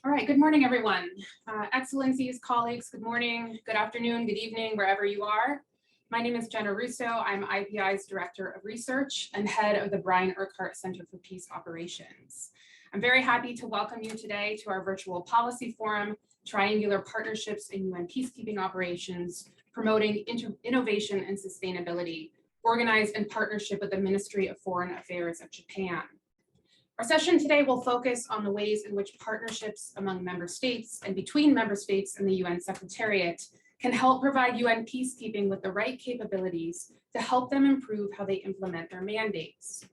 All right, good morning, everyone. Excellencies, colleagues, good morning, good afternoon, good evening, wherever you are. My name is Jenna Russo. I'm IPI's Director of Research and head of the Brian Urquhart Center for Peace Operations. I'm very happy to welcome you today to our virtual policy forum, Triangular Partnerships in UN Peacekeeping Operations, Promoting Innovation and Sustainability, organized in partnership with the Ministry of Foreign Affairs of Japan. Our session today will focus on the ways in which partnerships among member states and between member states and the UN Secretariat can help provide UN peacekeeping with the right capabilities to help them improve how they implement their mandates.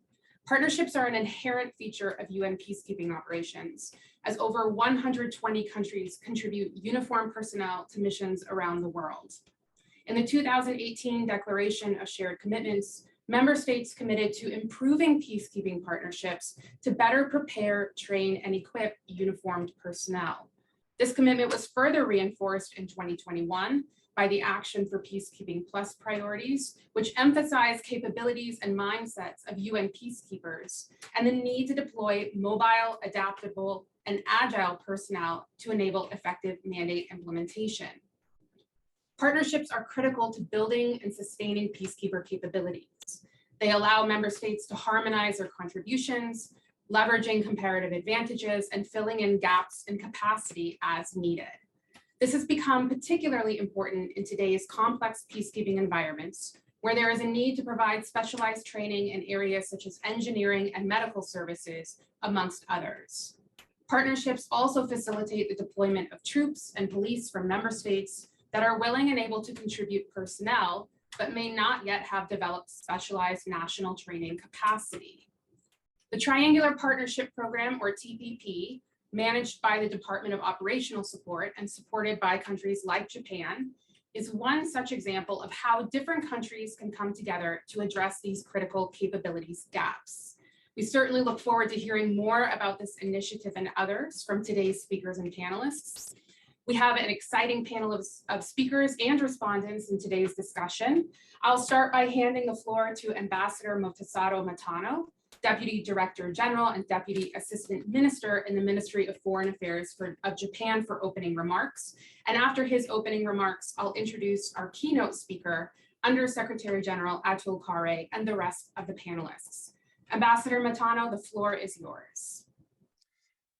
Partnerships are an inherent feature of UN peacekeeping operations, as over 120 countries contribute uniformed personnel to missions around the world. In the 2018 Declaration of Shared Commitments, member states committed to improving peacekeeping partnerships to better prepare, train, and equip uniformed personnel. This commitment was further reinforced in 2021 by the Action for Peacekeeping Plus priorities, which emphasize capabilities and mindsets of UN peacekeepers and the need to deploy mobile, adaptable, and agile personnel to enable effective mandate implementation. Partnerships are critical to building and sustaining peacekeeper capabilities. They allow member states to harmonize their contributions, leveraging comparative advantages, and filling in gaps in capacity as needed. This has become particularly important in today's complex peacekeeping environments, where there is a need to provide specialized training in areas such as engineering and medical services, amongst others. Partnerships also facilitate the deployment of troops and police from member states that are willing and able to contribute personnel, but may not yet have developed specialized national training capacity. The Triangular Partnership Program, or TPP, managed by the Department of Operational Support and supported by countries like Japan, is one such example of how different countries can come together to address these critical capabilities gaps. We certainly look forward to hearing more about this initiative and others from today's speakers and panelists. We have an exciting panel of speakers and respondents in today's discussion. I'll start by handing the floor to Ambassador Motasato Matano, Deputy Director General and Deputy Assistant Minister in the Ministry of Foreign Affairs of Japan for opening remarks. And after his opening remarks, I'll introduce our keynote speaker, Under Secretary General Atul Khare, and the rest of the panelists. Ambassador Matano, the floor is yours.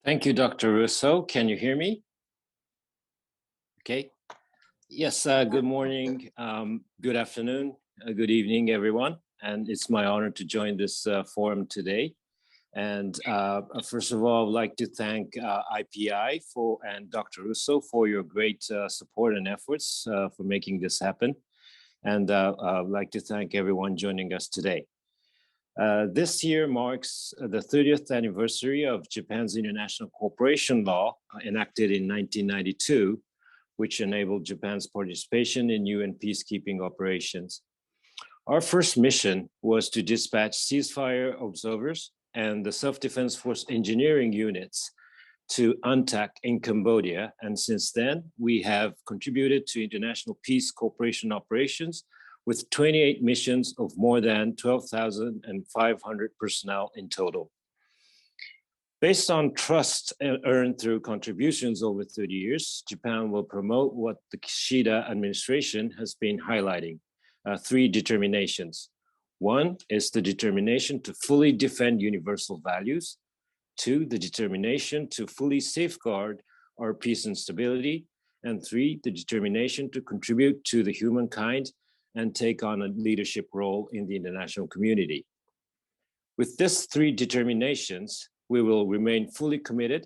Thank you, Dr. Russo. Can you hear me? Okay. Yes, good morning, good afternoon, good evening, everyone. And it's my honor to join this forum today. And first of all, I'd like to thank IPI and Dr. Russo for your great support and efforts for making this happen. And I'd like to thank everyone joining us today. This year marks the 30th anniversary of Japan's International Cooperation Law enacted in 1992, which enabled Japan's participation in UN peacekeeping operations. Our first mission was to dispatch ceasefire observers and the self-defense force engineering units to UNTAC in Cambodia. And since then, we have contributed to international peace cooperation operations with 28 missions of more than 12,500 personnel in total. Based on trust earned through contributions over 30 years, Japan will promote what the Kishida administration has been highlighting, three determinations. One is the determination to fully defend universal values. Two, the determination to fully safeguard our peace and stability. And three, the determination to contribute to the humankind and take on a leadership role in the international community. With these three determinations, we will remain fully committed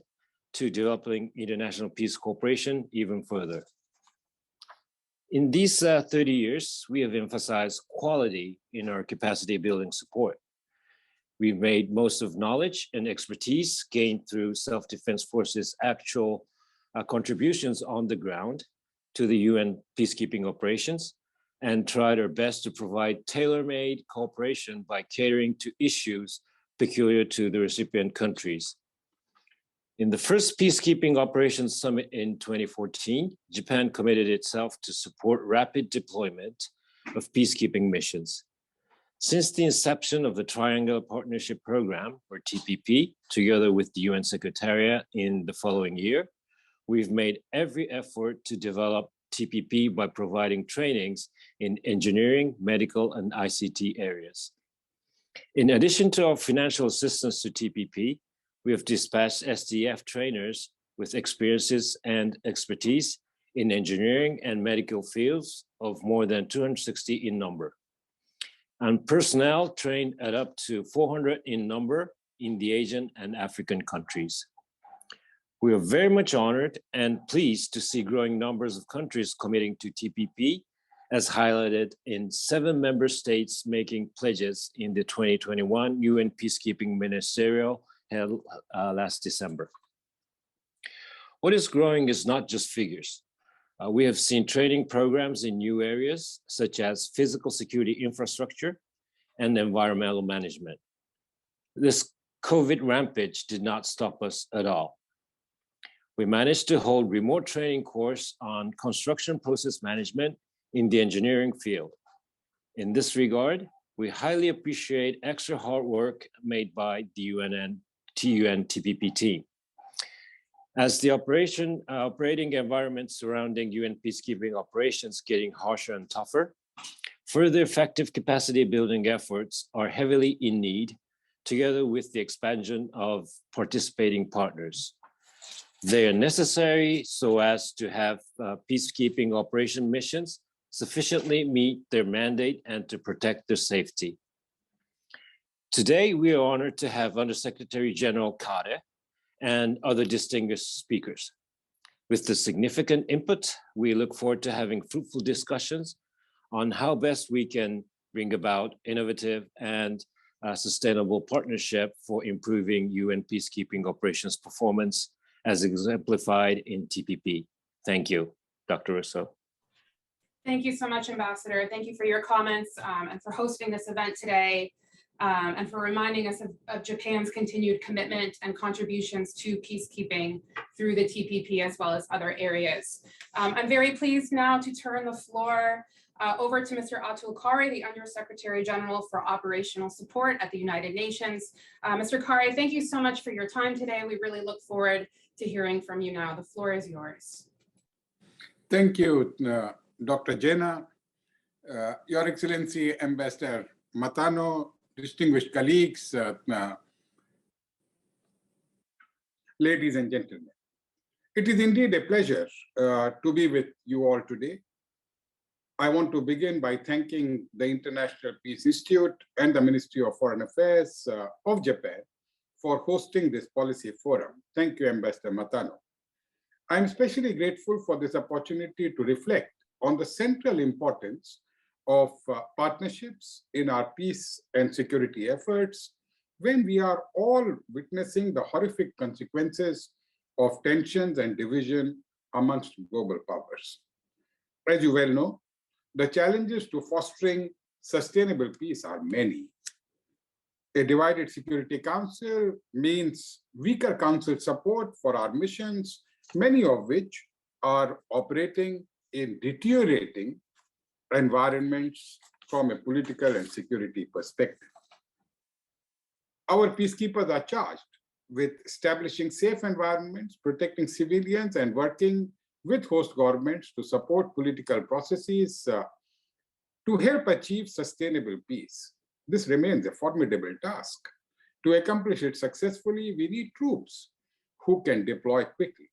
to developing international peace cooperation even further. In these 30 years, we have emphasized quality in our capacity building support. We've made most of knowledge and expertise gained through self-defense forces' actual contributions on the ground to the UN peacekeeping operations and tried our best to provide tailor-made cooperation by catering to issues peculiar to the recipient countries. In the first Peacekeeping Operations Summit in 2014, Japan committed itself to support rapid deployment of peacekeeping missions. Since the inception of the Triangular Partnership Program, or TPP, together with the UN Secretariat in the following year, we've made every effort to develop TPP by providing trainings in engineering, medical, and ICT areas. In addition to our financial assistance to TPP, we have dispatched SDF trainers with experiences and expertise in engineering and medical fields of more than 260 in number, and personnel trained at up to 400 in number in the Asian and African countries. We are very much honored and pleased to see growing numbers of countries committing to TPP, as highlighted in 7 member states making pledges in the 2021 UN Peacekeeping Ministerial held last December. What is growing is not just figures. We have seen training programs in new areas, such as physical security infrastructure and environmental management. This COVID rampage did not stop us at all. We managed to hold remote training course on construction process management in the engineering field. In this regard, we highly appreciate extra hard work made by the UN TPP team. As the operating environment surrounding UN peacekeeping operations getting harsher and tougher, further effective capacity building efforts are heavily in need, together with the expansion of participating partners. They are necessary so as to have peacekeeping operation missions sufficiently meet their mandate and to protect their safety. Today, we are honored to have Undersecretary General Kade and other distinguished speakers. With the significant input, we look forward to having fruitful discussions on how best we can bring about innovative and sustainable partnership for improving UN peacekeeping operations performance as exemplified in TPP. Thank you, Dr. Russo. Thank you so much, Ambassador. Thank you for your comments and for hosting this event today and for reminding us of Japan's continued commitment and contributions to peacekeeping through the TPP as well as other areas. I'm very pleased now to turn the floor over to Mr. Atul Khare, the Undersecretary General for Operational Support at the United Nations. Mr. Khare, thank you so much for your time today. We really look forward to hearing from you now. The floor is yours. Thank you, Dr. Jenna, Your Excellency Ambassador Matano, distinguished colleagues, ladies and gentlemen. It is indeed a pleasure to be with you all today. I want to begin by thanking the International Peace Institute and the Ministry of Foreign Affairs of Japan for hosting this policy forum. Thank you, Ambassador Matano. I'm especially grateful for this opportunity to reflect on the central importance of partnerships in our peace and security efforts when we are all witnessing the horrific consequences of tensions and division amongst global powers. As you well know, the challenges to fostering sustainable peace are many. A divided Security Council means weaker Council support for our missions, many of which are operating in deteriorating environments from a political and security perspective. Our peacekeepers are charged with establishing safe environments, protecting civilians, and working with host governments to support political processes to help achieve sustainable peace. This remains a formidable task. To accomplish it successfully, we need troops who can deploy quickly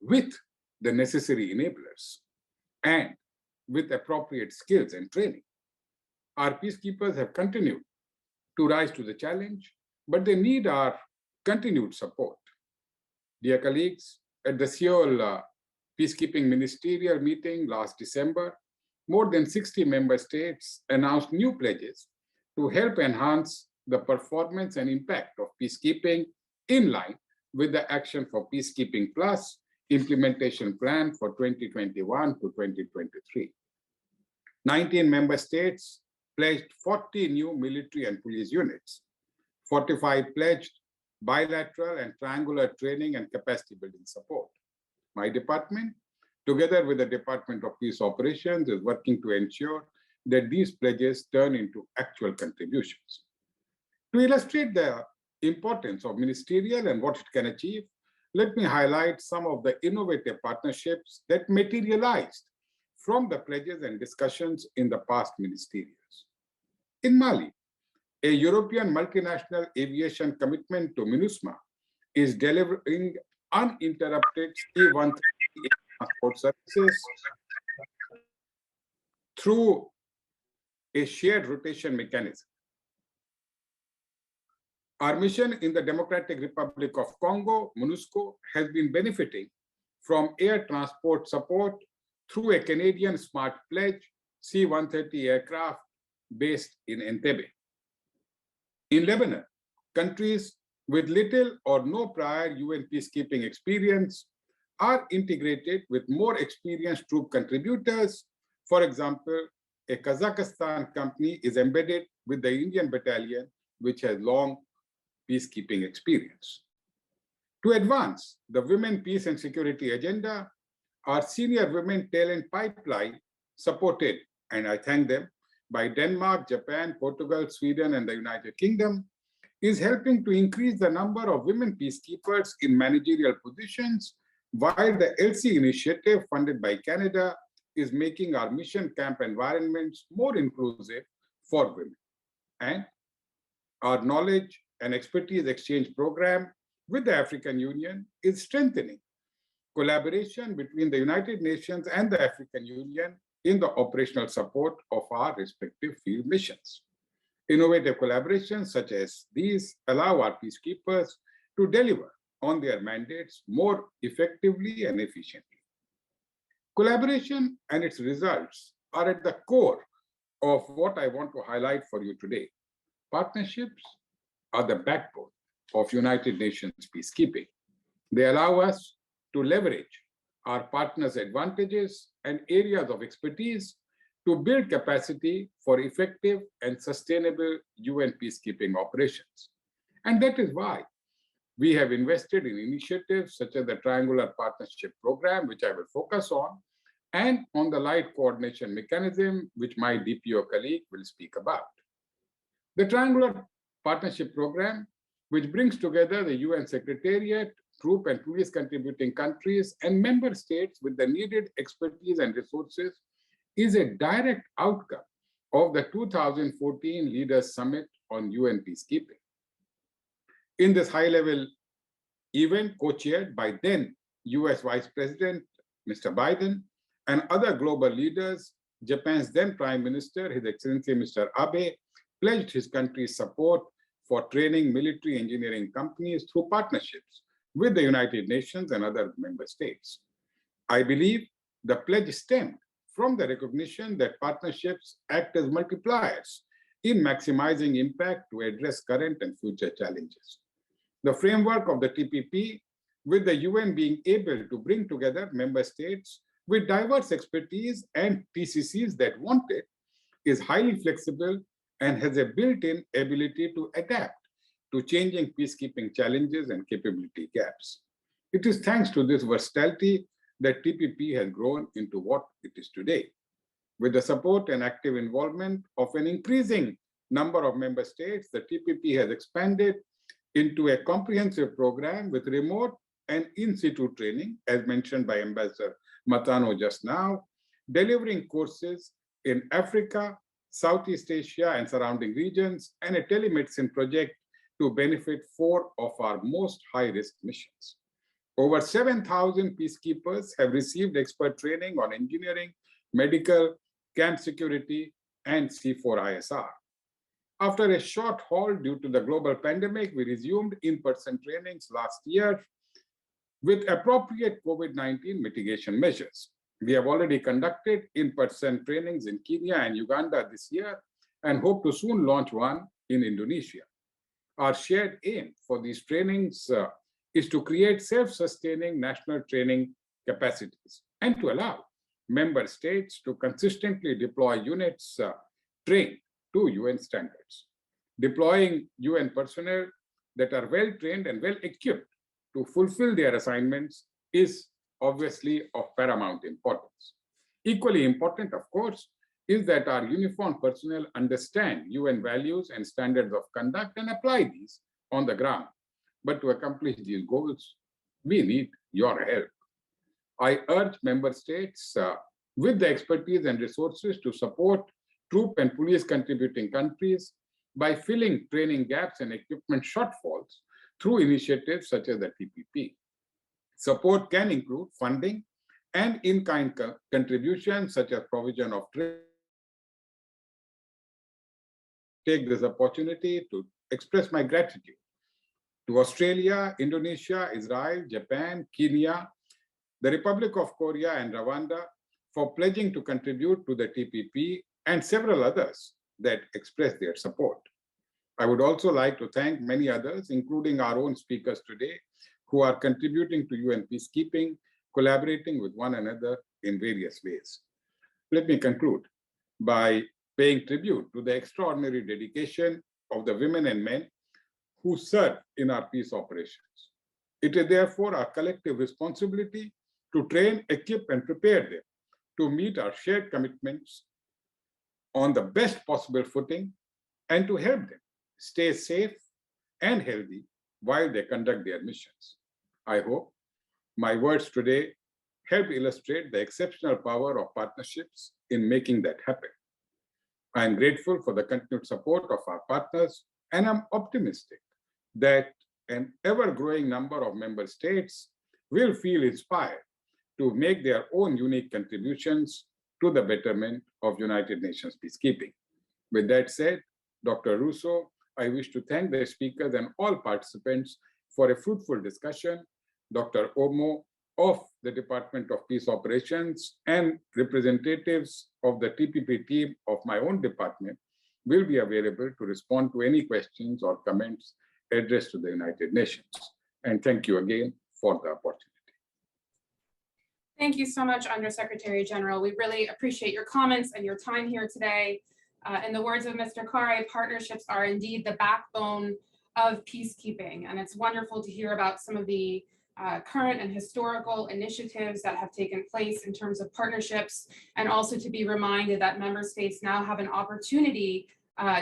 with the necessary enablers and with appropriate skills and training. Our peacekeepers have continued to rise to the challenge, but they need our continued support. Dear colleagues, at the Seoul Peacekeeping Ministerial meeting last December, more than 60 member states announced new pledges to help enhance the performance and impact of peacekeeping in line with the Action for Peacekeeping Plus implementation plan for 2021 to 2023. 19 member states pledged 40 new military and police units. 45 pledged bilateral and triangular training and capacity building support. My department, together with the Department of Peace Operations, is working to ensure that these pledges turn into actual contributions. To illustrate the importance of ministerial and what it can achieve, let me highlight some of the innovative partnerships that materialized from the pledges and discussions in the past ministerials. In Mali, a European multinational aviation commitment to MINUSMA is delivering uninterrupted C-130 transport services through a shared rotation mechanism. Our mission in the Democratic Republic of Congo, MONUSCO, has been benefiting from air transport support through a Canadian Smart Pledge C-130 aircraft based in Entebbe. In Lebanon, countries with little or no prior UN peacekeeping experience are integrated with more experienced troop contributors. For example, a Kazakhstan company is embedded with the Indian battalion, which has long peacekeeping experience. To advance the women, peace, and security agenda, our senior women talent pipeline, supported, and I thank them, by Denmark, Japan, Portugal, Sweden, and the United Kingdom, is helping to increase the number of women peacekeepers in managerial positions, while the LC initiative funded by Canada is making our mission camp environments more inclusive for women. And our knowledge and expertise exchange program with the African Union is strengthening collaboration between the United Nations and the African Union in the operational support of our respective field missions. Innovative collaborations such as these allow our peacekeepers to deliver on their mandates more effectively and efficiently. Collaboration and its results are at the core of what I want to highlight for you today. Partnerships are the backbone of United Nations peacekeeping. They allow us to leverage our partners' advantages and areas of expertise to build capacity for effective and sustainable UN peacekeeping operations. And that is why we have invested in initiatives such as the Triangular Partnership Program, which I will focus on, and on the Light Coordination Mechanism, which my DPO colleague will speak about. The Triangular Partnership Program, which brings together the UN Secretariat, troop and police contributing countries, and member states with the needed expertise and resources, is a direct outcome of the 2014 Leaders Summit on UN peacekeeping. In this high-level event, co-chaired by then US Vice President Mr. Biden and other global leaders, Japan's then Prime Minister, His Excellency Mr. Abe, pledged his country's support for training military engineering companies through partnerships with the United Nations and other member states. I believe the pledge stemmed from the recognition that partnerships act as multipliers in maximizing impact to address current and future challenges. The framework of the TPP, with the UN being able to bring together member states with diverse expertise and PCCs that want it, is highly flexible and has a built-in ability to adapt to changing peacekeeping challenges and capability gaps. It is thanks to this versatility that TPP has grown into what it is today. With the support and active involvement of an increasing number of member states, the TPP has expanded into a comprehensive program with remote and in-situ training, as mentioned by Ambassador Matano just now, delivering courses in Africa, Southeast Asia, and surrounding regions, and a telemedicine project to benefit 4 of our most high-risk missions. Over 7,000 peacekeepers have received expert training on engineering, medical, camp security, and C4ISR. After a short halt due to the global pandemic, we resumed in-person trainings last year with appropriate COVID-19 mitigation measures. We have already conducted in-person trainings in Kenya and Uganda this year and hope to soon launch one in Indonesia. Our shared aim for these trainings is to create self-sustaining national training capacities and to allow member states to consistently deploy units trained to UN standards. Deploying UN personnel that are well-trained and well-equipped to fulfill their assignments is obviously of paramount importance. Equally important, of course, is that our uniformed personnel understand UN values and standards of conduct and apply these on the ground. But to accomplish these goals, We need your help. I urge member states with the expertise and resources to support troop and police contributing countries by filling training gaps and equipment shortfalls through initiatives such as the TPP. Support can include funding and in-kind contributions such as provision of training. Take this opportunity to express my gratitude to Australia, Indonesia, Israel, Japan, Kenya, the Republic of Korea, and Rwanda for pledging to contribute to the TPP, and several others that expressed their support. I would also like to thank many others, including our own speakers today, who are contributing to UN peacekeeping, collaborating with one another in various ways. Let me conclude by paying tribute to the extraordinary dedication of the women and men who serve in our peace operations. It is therefore our collective responsibility to train, equip, and prepare them to meet our shared commitments on the best possible footing and to help them stay safe and healthy while they conduct their missions. I hope my words today help illustrate the exceptional power of partnerships in making that happen. I am grateful for the continued support of our partners, and I'm optimistic that an ever-growing number of member states will feel inspired to make their own unique contributions to the betterment of United Nations peacekeeping. With that said, Dr. Russo, I wish to thank the speakers and all participants for a fruitful discussion. Dr. Omo of the Department of Peace Operations and representatives of the TPP team of my own department will be available to respond to any questions or comments addressed to the United Nations. And thank you again for the opportunity. Thank you so much, Undersecretary General. We really appreciate your comments and your time here today. In the words of Mr. Kare, partnerships are indeed the backbone of peacekeeping. And it's wonderful to hear about some of the current and historical initiatives that have taken place in terms of partnerships, and also to be reminded that member states now have an opportunity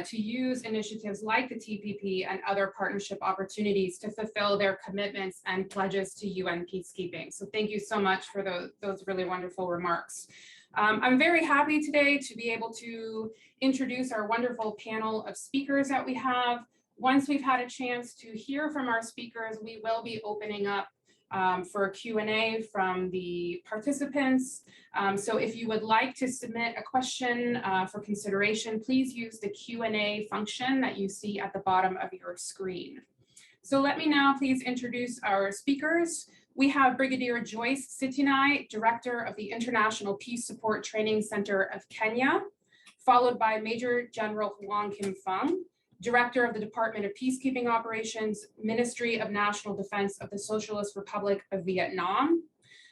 to use initiatives like the TPP and other partnership opportunities to fulfill their commitments and pledges to UN peacekeeping. So thank you so much for those really wonderful remarks. I'm very happy today to be able to introduce our wonderful panel of speakers that we have. Once we've had a chance to hear from our speakers, we will be opening up for a Q&A from the participants. So if you would like to submit a question for consideration, please use the Q&A function that you see at the bottom of your screen. So let me now please introduce our speakers. We have Brigadier Joyce Sitinai, Director of the International Peace Support Training Center of Kenya, followed by Major General Huang Kim Fung, Director of the Department of Peacekeeping Operations, Ministry of National Defense of the Socialist Republic of Vietnam.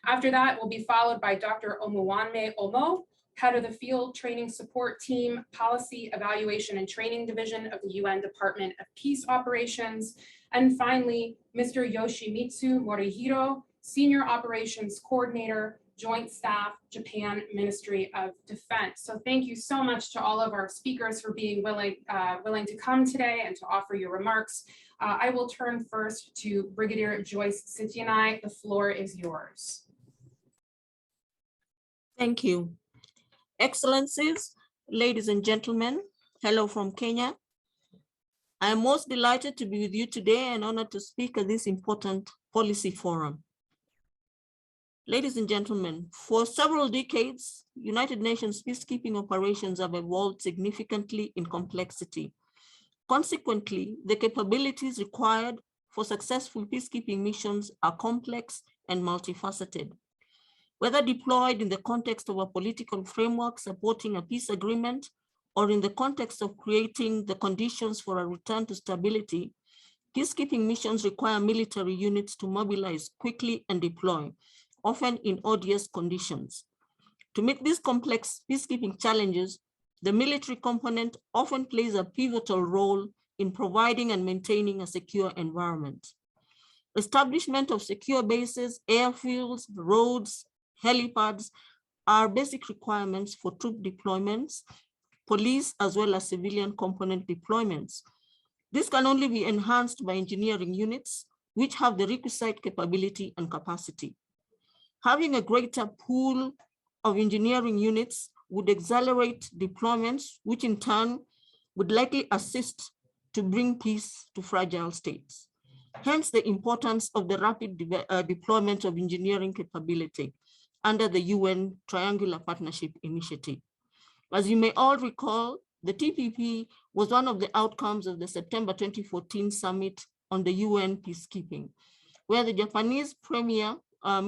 After that, we'll be followed by Dr. Omowanme Omo, Head of the Field Training Support Team, Policy Evaluation and Training Division of the UN Department of Peace Operations. And finally, Mr. Yoshimitsu Morihiro, Senior Operations Coordinator, Joint Staff, Japan Ministry of Defense. So thank you so much to all of our speakers for being willing to come today and to offer your remarks. I will turn first to Brigadier Joyce Sitinai. The floor is yours. Thank you. Excellencies, ladies and gentlemen, hello from Kenya. I am most delighted to be with you today and honored to speak at this important policy forum. Ladies and gentlemen, for several decades, United Nations peacekeeping operations have evolved significantly in complexity. Consequently, the capabilities required for successful peacekeeping missions are complex and multifaceted. Whether deployed in the context of a political framework supporting a peace agreement, or in the context of creating the conditions for a return to stability, peacekeeping missions require military units to mobilize quickly and deploy, often in odious conditions. To meet these complex peacekeeping challenges, the military component often plays a pivotal role in providing and maintaining a secure environment. Establishment of secure bases, airfields, roads, helipads are basic requirements for troop deployments, police as well as civilian component deployments. This can only be enhanced by engineering units which have the requisite capability and capacity. Having a greater pool of engineering units would accelerate deployments, which in turn would likely assist to bring peace to fragile states. Hence the importance of the rapid deployment of engineering capability under the UN Triangular Partnership Initiative. As you may all recall, the TPP was one of the outcomes of the September 2014 summit on the UN peacekeeping, where the Japanese Premier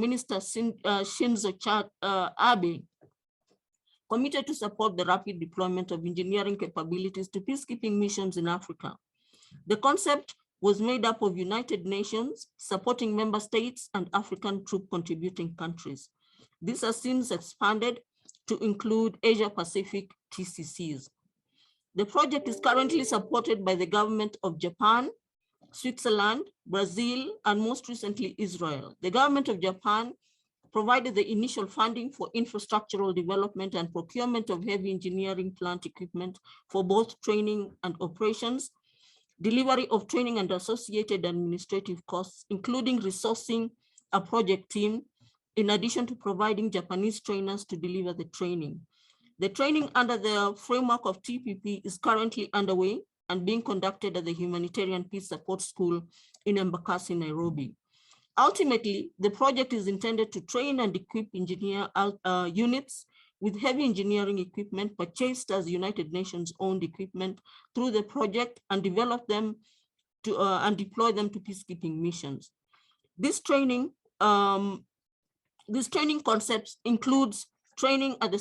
Minister Shinzo Abe committed to support the rapid deployment of engineering capabilities to peacekeeping missions in Africa. The concept was made up of United Nations supporting member states and African troop contributing countries. This has since expanded to include Asia Pacific TCCs. The project is currently supported by the government of Japan, Switzerland, Brazil, and most recently Israel. The government of Japan provided the initial funding for infrastructural development and procurement of heavy engineering plant equipment for both training and operations, delivery of training and associated administrative costs, including resourcing a project team, in addition to providing Japanese trainers to deliver the training. The training under the framework of TPP is currently underway and being conducted at the Humanitarian Peace Support School in Embakasi, Nairobi. Ultimately, the project is intended to train and equip engineer units with heavy engineering equipment purchased as United Nations owned equipment through the project and develop them to and deploy them to peacekeeping missions. This training concepts includes training at the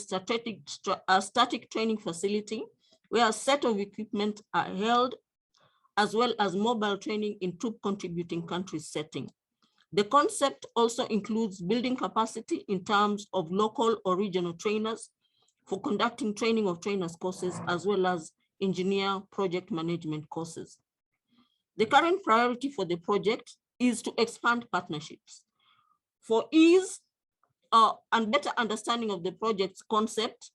static training facility, where a set of equipment are held, as well as mobile training in troop contributing countries setting. The concept also includes building capacity in terms of local or regional trainers for conducting training of trainers courses, as well as engineer project management courses. The current priority for the project is to expand partnerships. For ease and better understanding of the project's concept,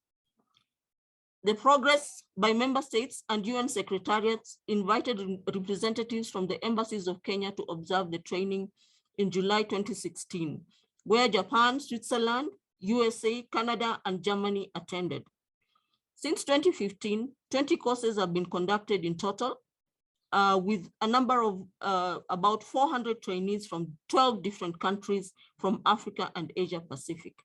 the progress by member states and UN secretariats invited representatives from the embassies of Kenya to observe the training in July 2016, where Japan, Switzerland, USA, Canada, and Germany attended. Since 2015, 20 courses have been conducted in total, with a number of about 400 trainees from 12 different countries from Africa and Asia Pacific.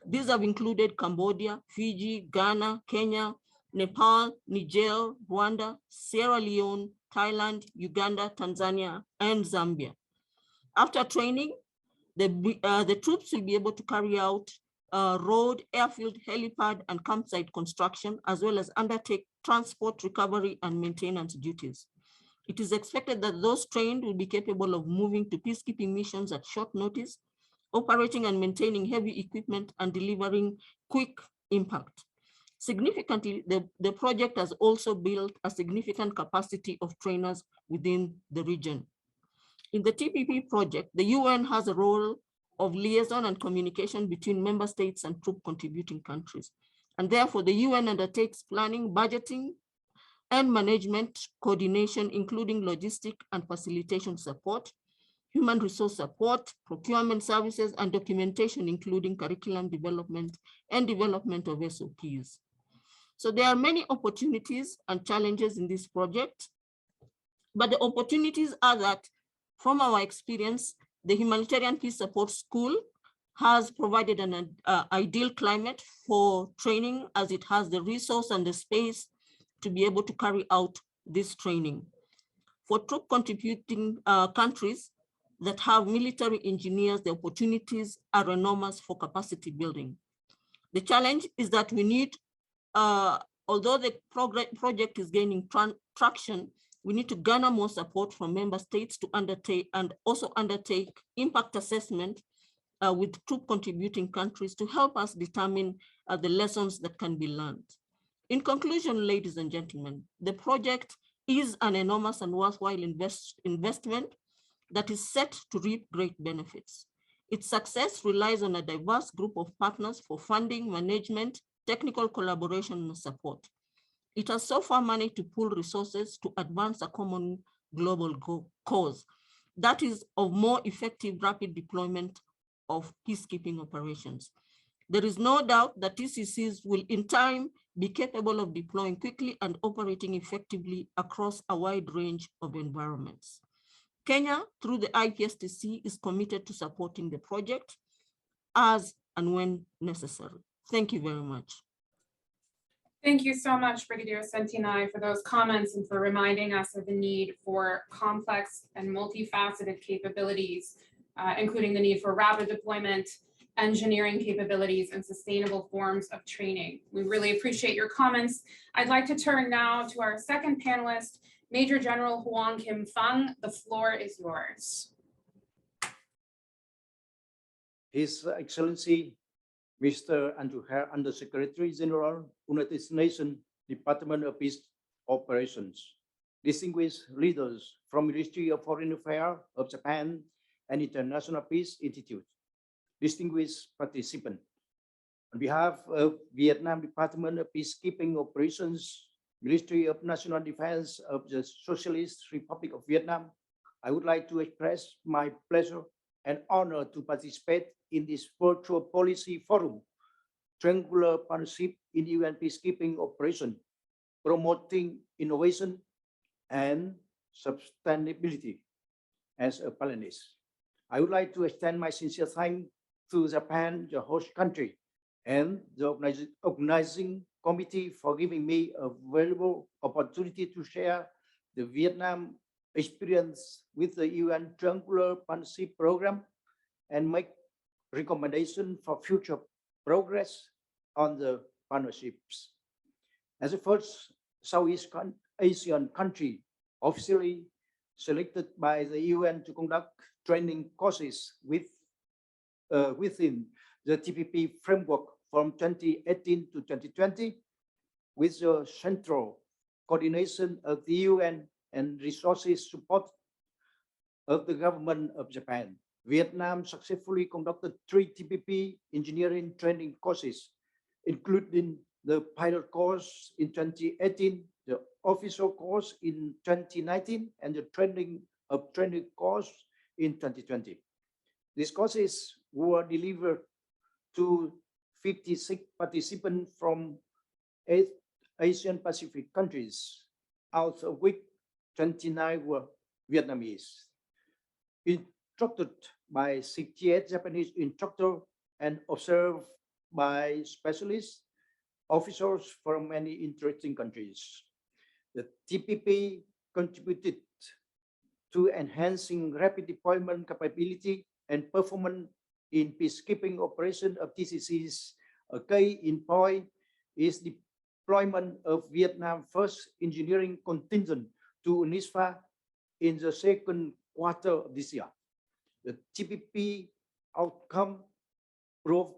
These have included Cambodia, Fiji, Ghana, Kenya, Nepal, Niger, Rwanda, Sierra Leone, Thailand, Uganda, Tanzania, and Zambia. After training, the troops will be able to carry out road, airfield, helipad, and campsite construction, as well as undertake transport, recovery, and maintenance duties. It is expected that those trained will be capable of moving to peacekeeping missions at short notice, operating and maintaining heavy equipment, and delivering quick impact. Significantly, the project has also built a significant capacity of trainers within the region. In the TPP project, the UN has a role of liaison and communication between member states and troop contributing countries. And therefore, the UN undertakes planning, budgeting, and management coordination, including logistic and facilitation support, human resource support, procurement services, and documentation, including curriculum development and development of SOPs. So there are many opportunities and challenges in this project, but the opportunities are that, from our experience, the Humanitarian Peace Support School has provided an ideal climate for training, as it has the resource and the space to be able to carry out this training. For troop contributing countries that have military engineers, the opportunities are enormous for capacity building. The challenge is that we need, although the project is gaining traction, we need to garner more support from member states to undertake and also undertake impact assessment with troop contributing countries to help us determine the lessons that can be learned. In conclusion, ladies and gentlemen, the project is an enormous and worthwhile investment that is set to reap great benefits. Its success relies on a diverse group of partners for funding, management, technical collaboration, and support. It has so far managed to pool resources to advance a common global cause. that is of more effective rapid deployment of peacekeeping operations. There is no doubt that TCCs will in time be capable of deploying quickly and operating effectively across a wide range of environments. Kenya, through the IPSTC, is committed to supporting the project as and when necessary. Thank you very much. Thank you so much, Brigadier Sentinai, for those comments and for reminding us of the need for complex and multifaceted capabilities, including the need for rapid deployment, engineering capabilities, and sustainable forms of training. We really appreciate your comments. I'd like to turn now to our second panelist, Major General Huang Kim Fang. The floor is yours. His Excellency, Mr. Andrew Hare, Undersecretary General, United Nations Department of Peace Operations, distinguished leaders from Ministry of Foreign Affairs of Japan and International Peace Institute, distinguished participants. On behalf of Vietnam Department of Peacekeeping Operations, Ministry of National Defense of the Socialist Republic of Vietnam, I would like to express my pleasure and honor to participate in this virtual policy forum, Triangular Partnership in UN Peacekeeping Operation, promoting innovation and sustainability as a panelist. I would like to extend my sincere thanks to Japan, the host country, and the organizing committee for giving me a valuable opportunity to share the Vietnam experience with the UN Triangular Partnership Program and make recommendations for future progress on the partnerships. As the first Southeast Asian country officially selected by the UN to conduct training courses within the TPP framework from 2018 to 2020, with the central coordination of the UN and resources support of the government of Japan, Vietnam successfully conducted 3 TPP engineering training courses, including the pilot course in 2018, the official course in 2019, and the training course in 2020. These courses were delivered to 56 participants from 8 Asian Pacific countries, out of which 29 were Vietnamese. Instructed by 68 Japanese instructors and observed by specialists, officers from many interesting countries. The TPP contributed to enhancing rapid deployment capability and performance in peacekeeping operations of TCCs. A key in point is deployment of Vietnam's first engineering contingent to UNISFA in the second quarter of this year. The TPP outcome proved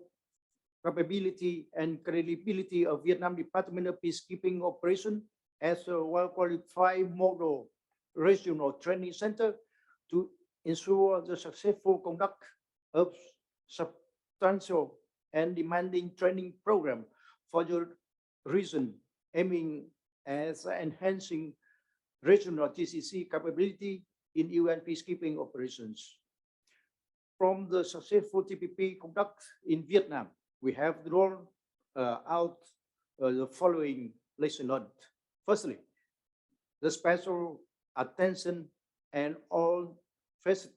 capability and credibility of Vietnam Department of Peacekeeping Operations as a well-qualified model regional training center to ensure the successful conduct of substantial and demanding training program for the region, aiming at enhancing regional TCC capability in UN peacekeeping operations. From the successful TPP conduct in Vietnam, we have drawn out the following lesson learned. Firstly, the special attention and all facet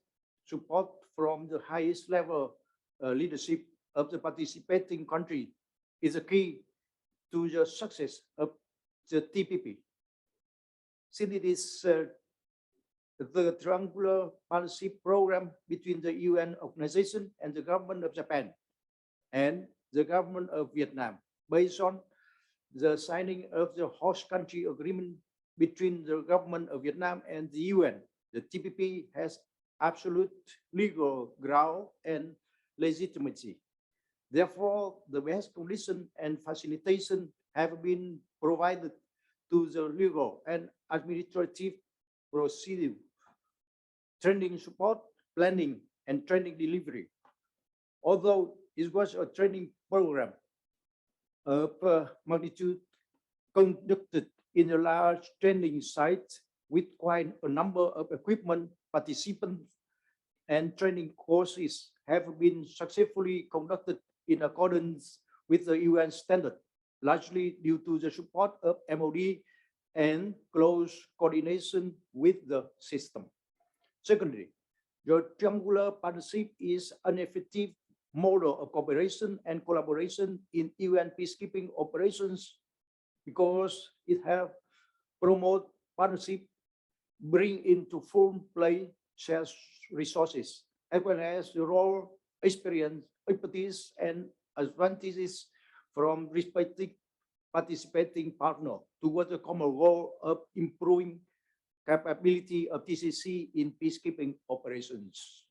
support from the highest level leadership of the participating country is a key to the success of the TPP. Since it is the Triangular Partnership Program between the UN organization and the government of Japan and the government of Vietnam, based on the signing of the host country agreement between the government of Vietnam and the UN, the TPP has absolute legal ground and legitimacy. Therefore, the best condition and facilitation have been provided to the legal and administrative procedure, training support, planning, and training delivery. Although it was a training program of magnitude conducted in a large training site with quite a number of equipment participants and training courses have been successfully conducted in accordance with the UN standard, largely due to the support of MOD and close coordination with the system. Secondly, the triangular partnership is an effective model of cooperation and collaboration in UN peacekeeping operations because it has promote partnership, bring into full play shared resources, as well as the role, experience, expertise, and advantages from respective participating partner towards the common goal of improving capability of TCC in peacekeeping operations.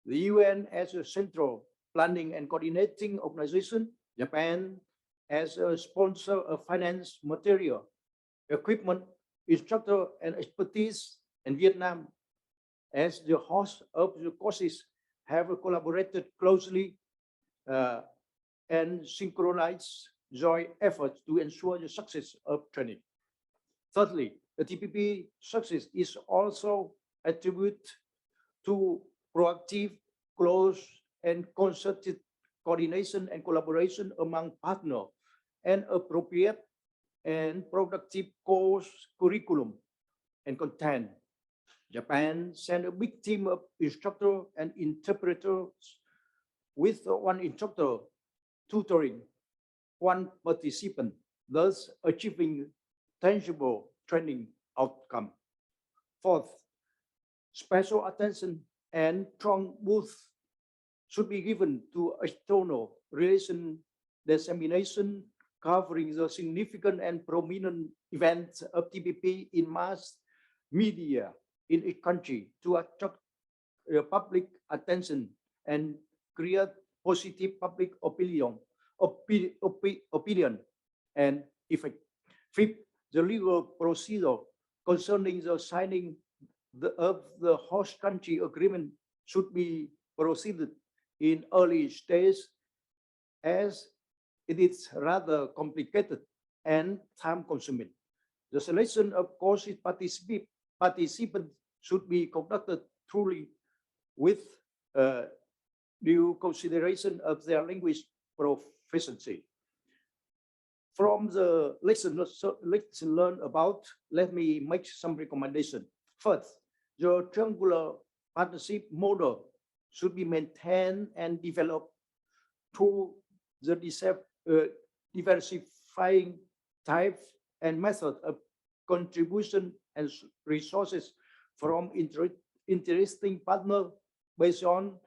The UN as a central planning and coordinating organization, Japan as a sponsor of finance, material, equipment, instructor, and expertise, and Vietnam as the host of the courses have collaborated closely and synchronized joint efforts to ensure the success of training. Thirdly, the TPP success is also attributed to proactive, close, and concerted coordination and collaboration among partners and appropriate and productive course curriculum and content. Japan sent a big team of instructors and interpreters with one instructor tutoring one participant, thus achieving tangible training outcome. Fourth, special attention and strong boost should be given to external relation dissemination covering the significant and prominent events of TPP in mass media in each country to attract public attention and create positive public opinion and effect. Fifth, the legal procedure concerning the signing of the host country agreement should be proceeded in early stage as it is rather complicated and time-consuming. The selection of courses participants should be conducted truly with due consideration of their language proficiency. From the lesson learned about, let me make some recommendation. First, the triangular partnership model should be maintained and developed through the diversifying types and methods of contribution and resources from interesting partners based on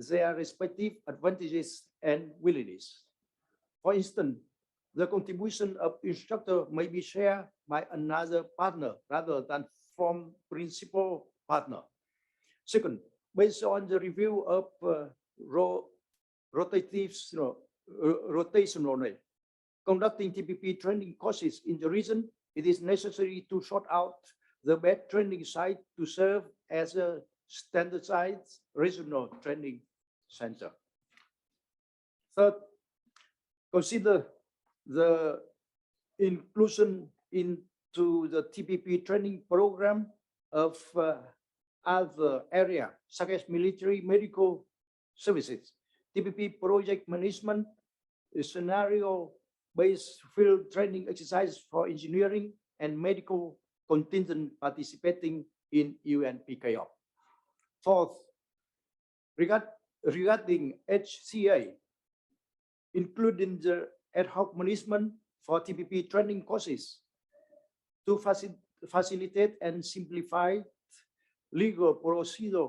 their respective advantages and willingness. For instance, the contribution of instructor may be shared by another partner rather than from principal partner. Second, based on the review of rotationally conducting TPP training courses in the region, it is necessary to sort out the best training site to serve as a standardized regional training center. Third, consider the inclusion into the TPP training program of other areas such as military medical services, TPP project management, scenario-based field training exercise for engineering and medical contingent participating in UN PKO. Fourth, regarding HCA, including the ad hoc management for TPP training courses to facilitate and simplify legal procedure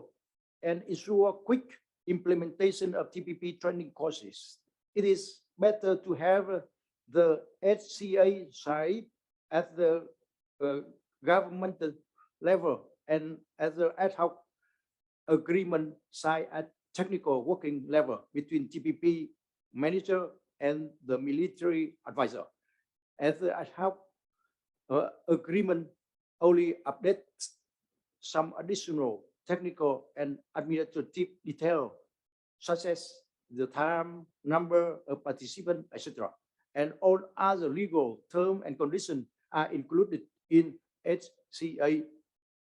and ensure quick implementation of TPP training courses. It is better to have the HCA side at the governmental level and at the ad hoc agreement side at technical working level between TPP manager and the military advisor. As the ad hoc agreement only updates some additional technical and administrative detail, such as the time, number of participants, etc. And all other legal terms and conditions are included in HCA,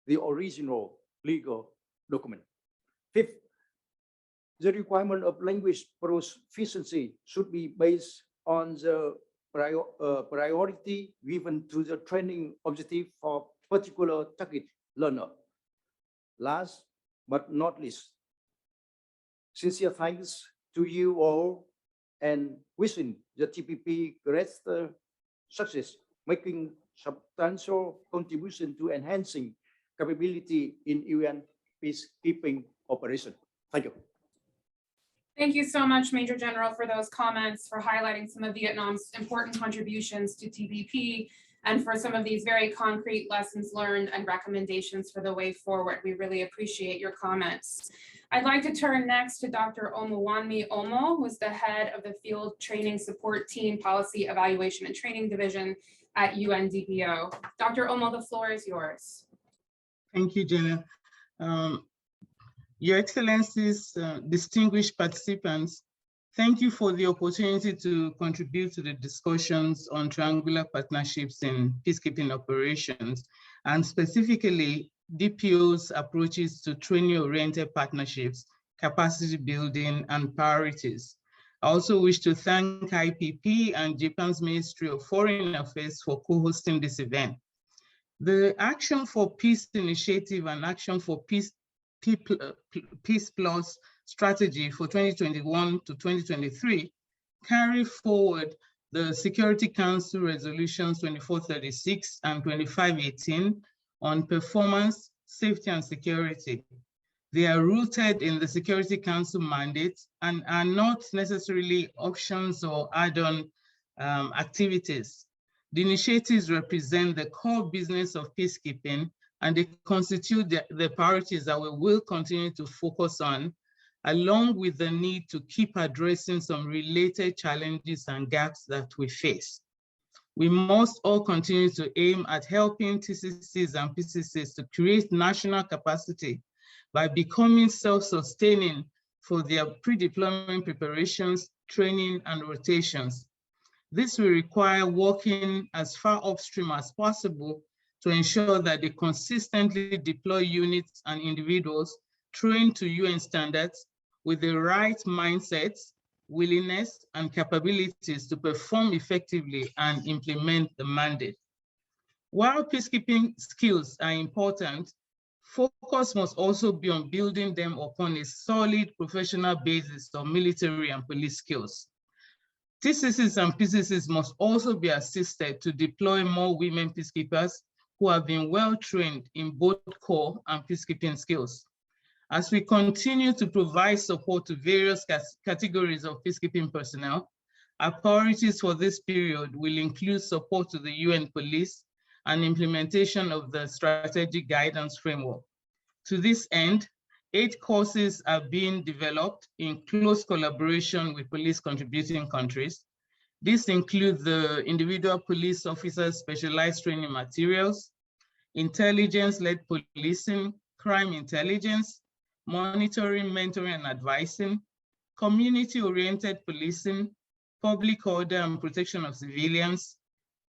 the original legal document. Fifth, the requirement of language proficiency should be based on the priority given to the training objective for particular target learner. Last but not least, sincere thanks to you all and wishing the TPP greater success, making substantial contribution to enhancing capability in UN peacekeeping operation. Thank you. Thank you so much, Major General, for those comments, for highlighting some of Vietnam's important contributions to TPP, and for some of these very concrete lessons learned and recommendations for the way forward. We really appreciate your comments. I'd like to turn next to Dr. Omowanmi Omo, who's the head of the Field Training Support Team Policy Evaluation and Training Division at UNDPO. Dr. Omo, the floor is yours. Thank you, Jenna. Your Excellencies, distinguished participants, thank you for the opportunity to contribute to the discussions on triangular partnerships in peacekeeping operations, and specifically DPO's approaches to training-oriented partnerships, capacity building, and priorities. I also wish to thank IPP and Japan's Ministry of Foreign Affairs for co-hosting this event. The Action for Peace initiative and Action for Peace Plus strategy for 2021 to 2023 carry forward the Security Council Resolutions 2436 and 2518 on performance, safety, and security. They are rooted in the Security Council mandate and are not necessarily options or add-on activities. The initiatives represent the core business of peacekeeping, and they constitute the priorities that we will continue to focus on, along with the need to keep addressing some related challenges and gaps that we face. We must all continue to aim at helping TCCs and PCCs to create national capacity by becoming self-sustaining for their pre-deployment preparations, training, and rotations. This will require working as far upstream as possible to ensure that they consistently deploy units and individuals trained to UN standards with the right mindsets, willingness, and capabilities to perform effectively and implement the mandate. While peacekeeping skills are important, focus must also be on building them upon a solid professional basis of military and police skills. TCCs and PCCs must also be assisted to deploy more women peacekeepers who have been well trained in both core and peacekeeping skills. As we continue to provide support to various categories of peacekeeping personnel, our priorities for this period will include support to the UN Police and implementation of the strategic guidance framework. To this end, 8 courses are being developed in close collaboration with police contributing countries. This includes the individual police officers' specialized training materials, intelligence-led policing, crime intelligence, monitoring, mentoring, and advising, community-oriented policing, public order and protection of civilians,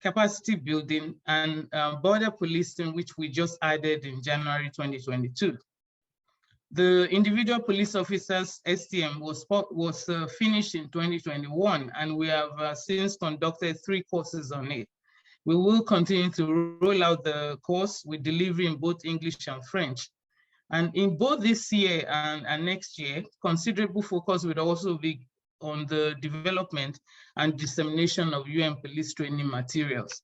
capacity building, and border policing, which we just added in January 2022. The individual police officers STM was finished in 2021, and we have since conducted 3 courses on it. We will continue to roll out the course with delivery in both English and French. And in both this year and next year, considerable focus will also be on the development and dissemination of UN police training materials.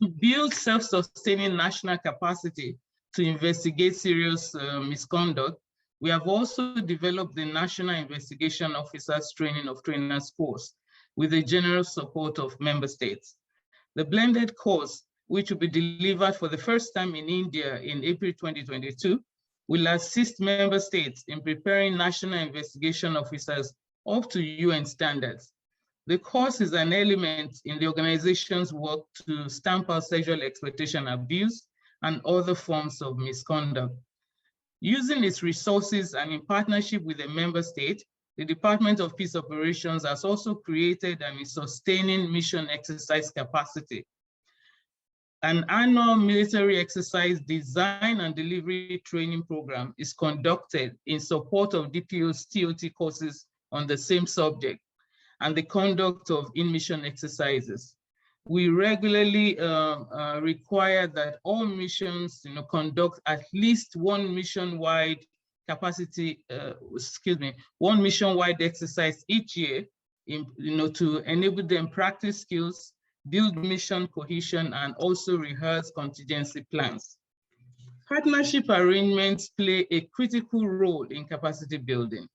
To build self-sustaining national capacity to investigate serious misconduct, we have also developed the National Investigation Officers Training of Trainers course with the generous support of member states. The blended course, which will be delivered for the first time in India in April 2022, will assist member states in preparing national investigation officers up to UN standards. The course is an element in the organization's work to stamp out sexual exploitation, abuse, and other forms of misconduct. Using its resources and in partnership with the member state, the Department of Peace Operations has also created and is sustaining mission exercise capacity. An annual military exercise design and delivery training program is conducted in support of DPO's TOT courses on the same subject and the conduct of in-mission exercises. We regularly require that all missions conduct at least one mission-wide one mission-wide exercise each year to enable them practice skills, build mission cohesion, and also rehearse contingency plans. Partnership arrangements play a critical role in capacity building.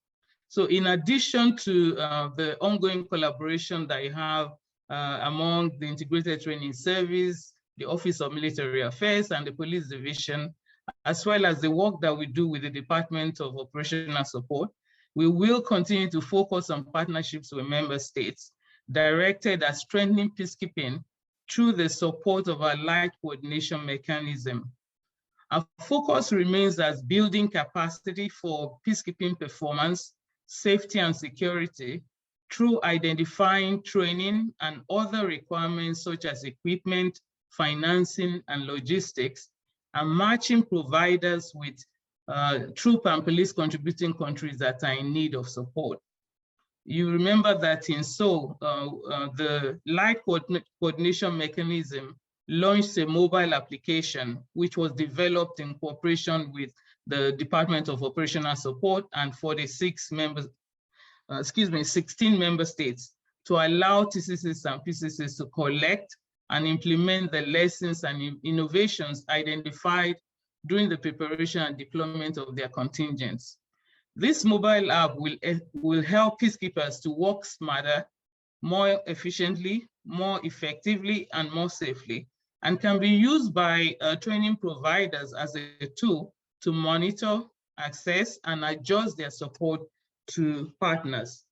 So in addition to the ongoing collaboration that you have among the Integrated Training Service, the Office of Military Affairs, and the Police Division, as well as the work that we do with the Department of Operational Support, we will continue to focus on partnerships with member states directed at strengthening peacekeeping through the support of our light coordination mechanism. Our focus remains as building capacity for peacekeeping performance, safety and security through identifying training and other requirements such as equipment, financing, and logistics, and matching providers with troop and police contributing countries that are in need of support. You remember that in Seoul, the light coordination mechanism launched a mobile application, which was developed in cooperation with the Department of Operational Support and 16 member states to allow TCCs and PCCs to collect and implement the lessons and innovations identified during the preparation and deployment of their contingents. This mobile app will help peacekeepers to work smarter, more efficiently, more effectively, and more safely, and can be used by training providers as a tool to monitor, access, and adjust their support to partners.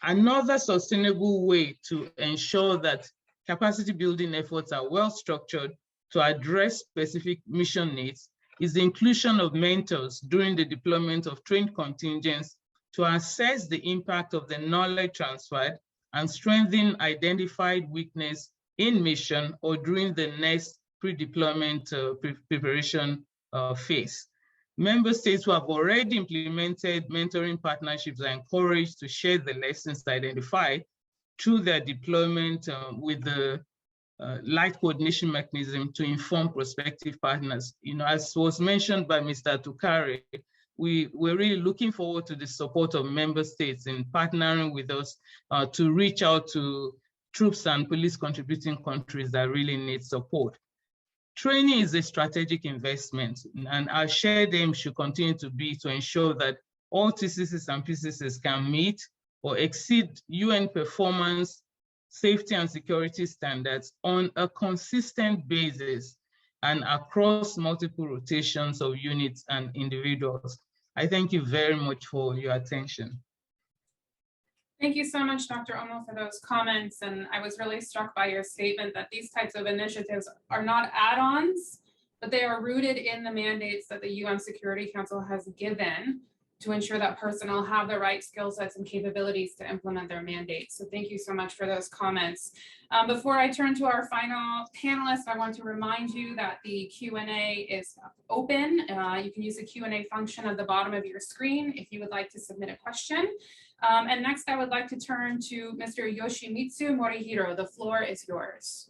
Another sustainable way to ensure that capacity building efforts are well structured to address specific mission needs is the inclusion of mentors during the deployment of trained contingents to assess the impact of the knowledge transferred and strengthen identified weakness in mission or during the next pre-deployment preparation phase. Member states who have already implemented mentoring partnerships are encouraged to share the lessons identified through their deployment with the light coordination mechanism to inform prospective partners. As was mentioned by Mr. Tukare, we're really looking forward to the support of member states in partnering with us to reach out to troops and police contributing countries that really need support. Training is a strategic investment, and our shared aim should continue to be to ensure that all TCCs and PCCs can meet or exceed UN performance, safety and security standards on a consistent basis and across multiple rotations of units and individuals. I thank you very much for your attention. Thank you so much, Dr. Omo, for those comments. And I was really struck by your statement that these types of initiatives are not add-ons, but they are rooted in the mandates that the UN Security Council has given to ensure that personnel have the right skill sets and capabilities to implement their mandates. So thank you so much for those comments. Before I turn to our final panelist, I want to remind you that the Q&A is open. You can use the Q&A function at the bottom of your screen if you would like to submit a question. And next, I would like to turn to Mr. Yoshimitsu Morihiro. The floor is yours.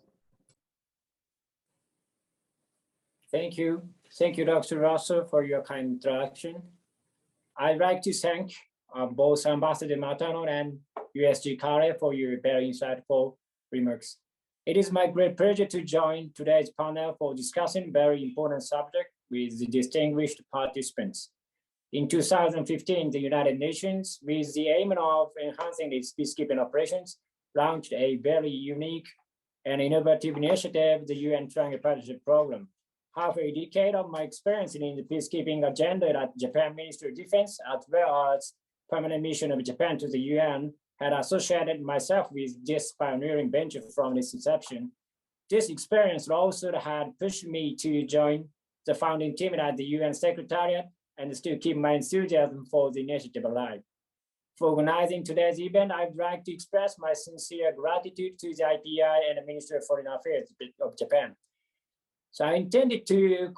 Thank you. Thank you, Dr. Russo, for your kind introduction. I'd like to thank both Ambassador Matano and USG Kare for your very insightful remarks. It is my great pleasure to join today's panel for discussing very important subject with the distinguished participants. In 2015, the United Nations, with the aim of enhancing its peacekeeping operations, launched a very unique and innovative initiative, the UN Triangle Partnership Program. Half a decade of my experience in the peacekeeping agenda at Japan Ministry of Defense, as well as permanent mission of Japan to the UN, had associated myself with this pioneering venture from its inception. This experience also had pushed me to join the founding team at the UN Secretariat and still keep my enthusiasm for the initiative alive. For organizing today's event, I'd like to express my sincere gratitude to the IPI and the Ministry of Foreign Affairs of Japan. So I intended to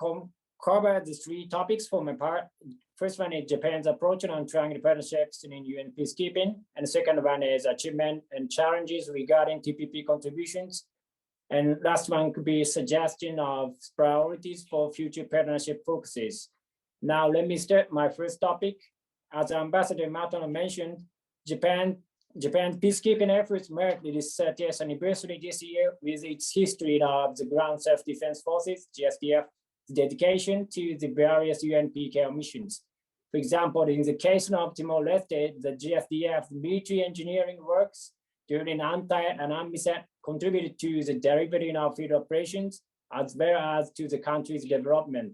cover the three topics for my part. First one is Japan's approach on triangular partnerships in UN peacekeeping. And the second one is achievement and challenges regarding TPP contributions. And last one could be suggestion of priorities for future partnership focuses. Now, let me start my first topic. As Ambassador Matano mentioned, Japan's peacekeeping efforts marked its 30th anniversary this year with its history of the Ground Self-Defense Forces, GSDF, dedication to the various UN PK missions. For example, in the case of Timor-Leste, the GSDF military engineering works during UNTAD and UNMISAT contributed to the delivery of field operations, as well as to the country's development.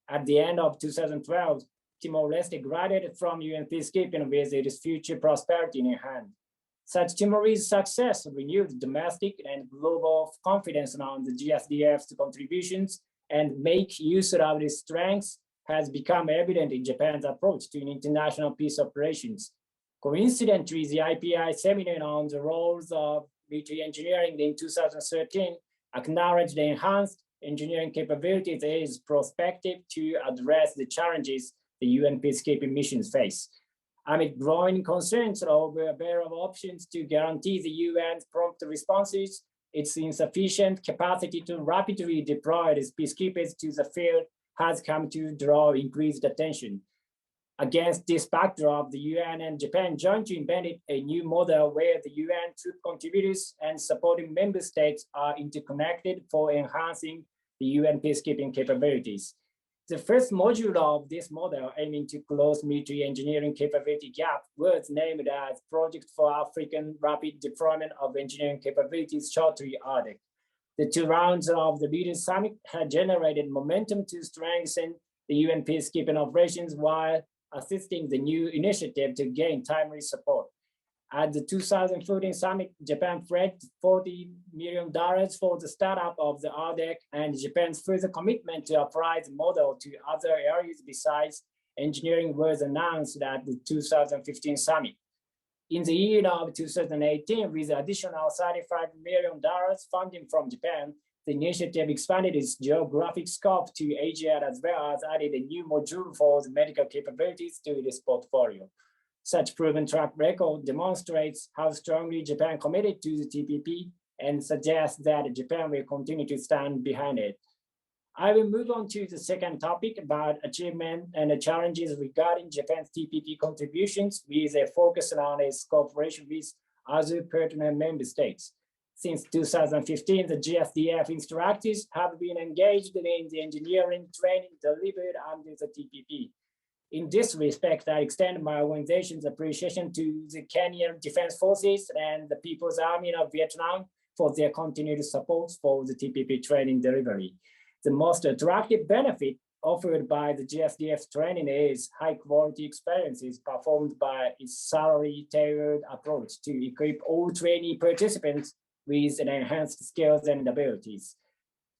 At the end of 2012, Timor-Leste graduated from UN peacekeeping with its future prosperity in hand. Such Timorese success renewed domestic and global confidence on the GSDF's contributions and make use of its strengths has become evident in Japan's approach to international peace operations. Coincidentally, the IPI seminar on the roles of military engineering in 2013 acknowledged the enhanced engineering capabilities as prospective to address the challenges the UN peacekeeping missions face. Amid growing concerns over available options to guarantee the UN's prompt responses, its insufficient capacity to rapidly deploy its peacekeepers to the field has come to draw increased attention. Against this backdrop, the UN and Japan jointly invented a new model where the UN troop contributors and supporting member states are interconnected for enhancing the UN peacekeeping capabilities. The first module of this model, aiming to close military engineering capability gap, was named as Project for African Rapid Deployment of Engineering Capabilities, shortly ARDEC. The two rounds of the Leaders Summit had generated momentum to strengthen the UN peacekeeping operations while assisting the new initiative to gain timely support. At the 2014 summit, Japan pledged $40 million for the startup of the RDEC, and Japan's further commitment to apply the model to other areas besides engineering was announced at the 2015 summit. In the year of 2018, with additional $35 million funding from Japan, the initiative expanded its geographic scope to Asia as well as added a new module for the medical capabilities to its portfolio. Such proven track record demonstrates how strongly Japan committed to the TPP and suggests that Japan will continue to stand behind it. I will move on to the second topic about achievement and the challenges regarding Japan's TPP contributions with a focus on its cooperation with other pertinent member states. Since 2015, the GSDF instructors have been engaged in the engineering training delivered under the TPP. In this respect, I extend my organization's appreciation to the Kenyan Defense Forces and the People's Army of Vietnam for their continued support for the TPP training delivery. The most attractive benefit offered by the GSDF training is high-quality experiences performed by its salary-tailored approach to equip all trainee participants with enhanced skills and abilities.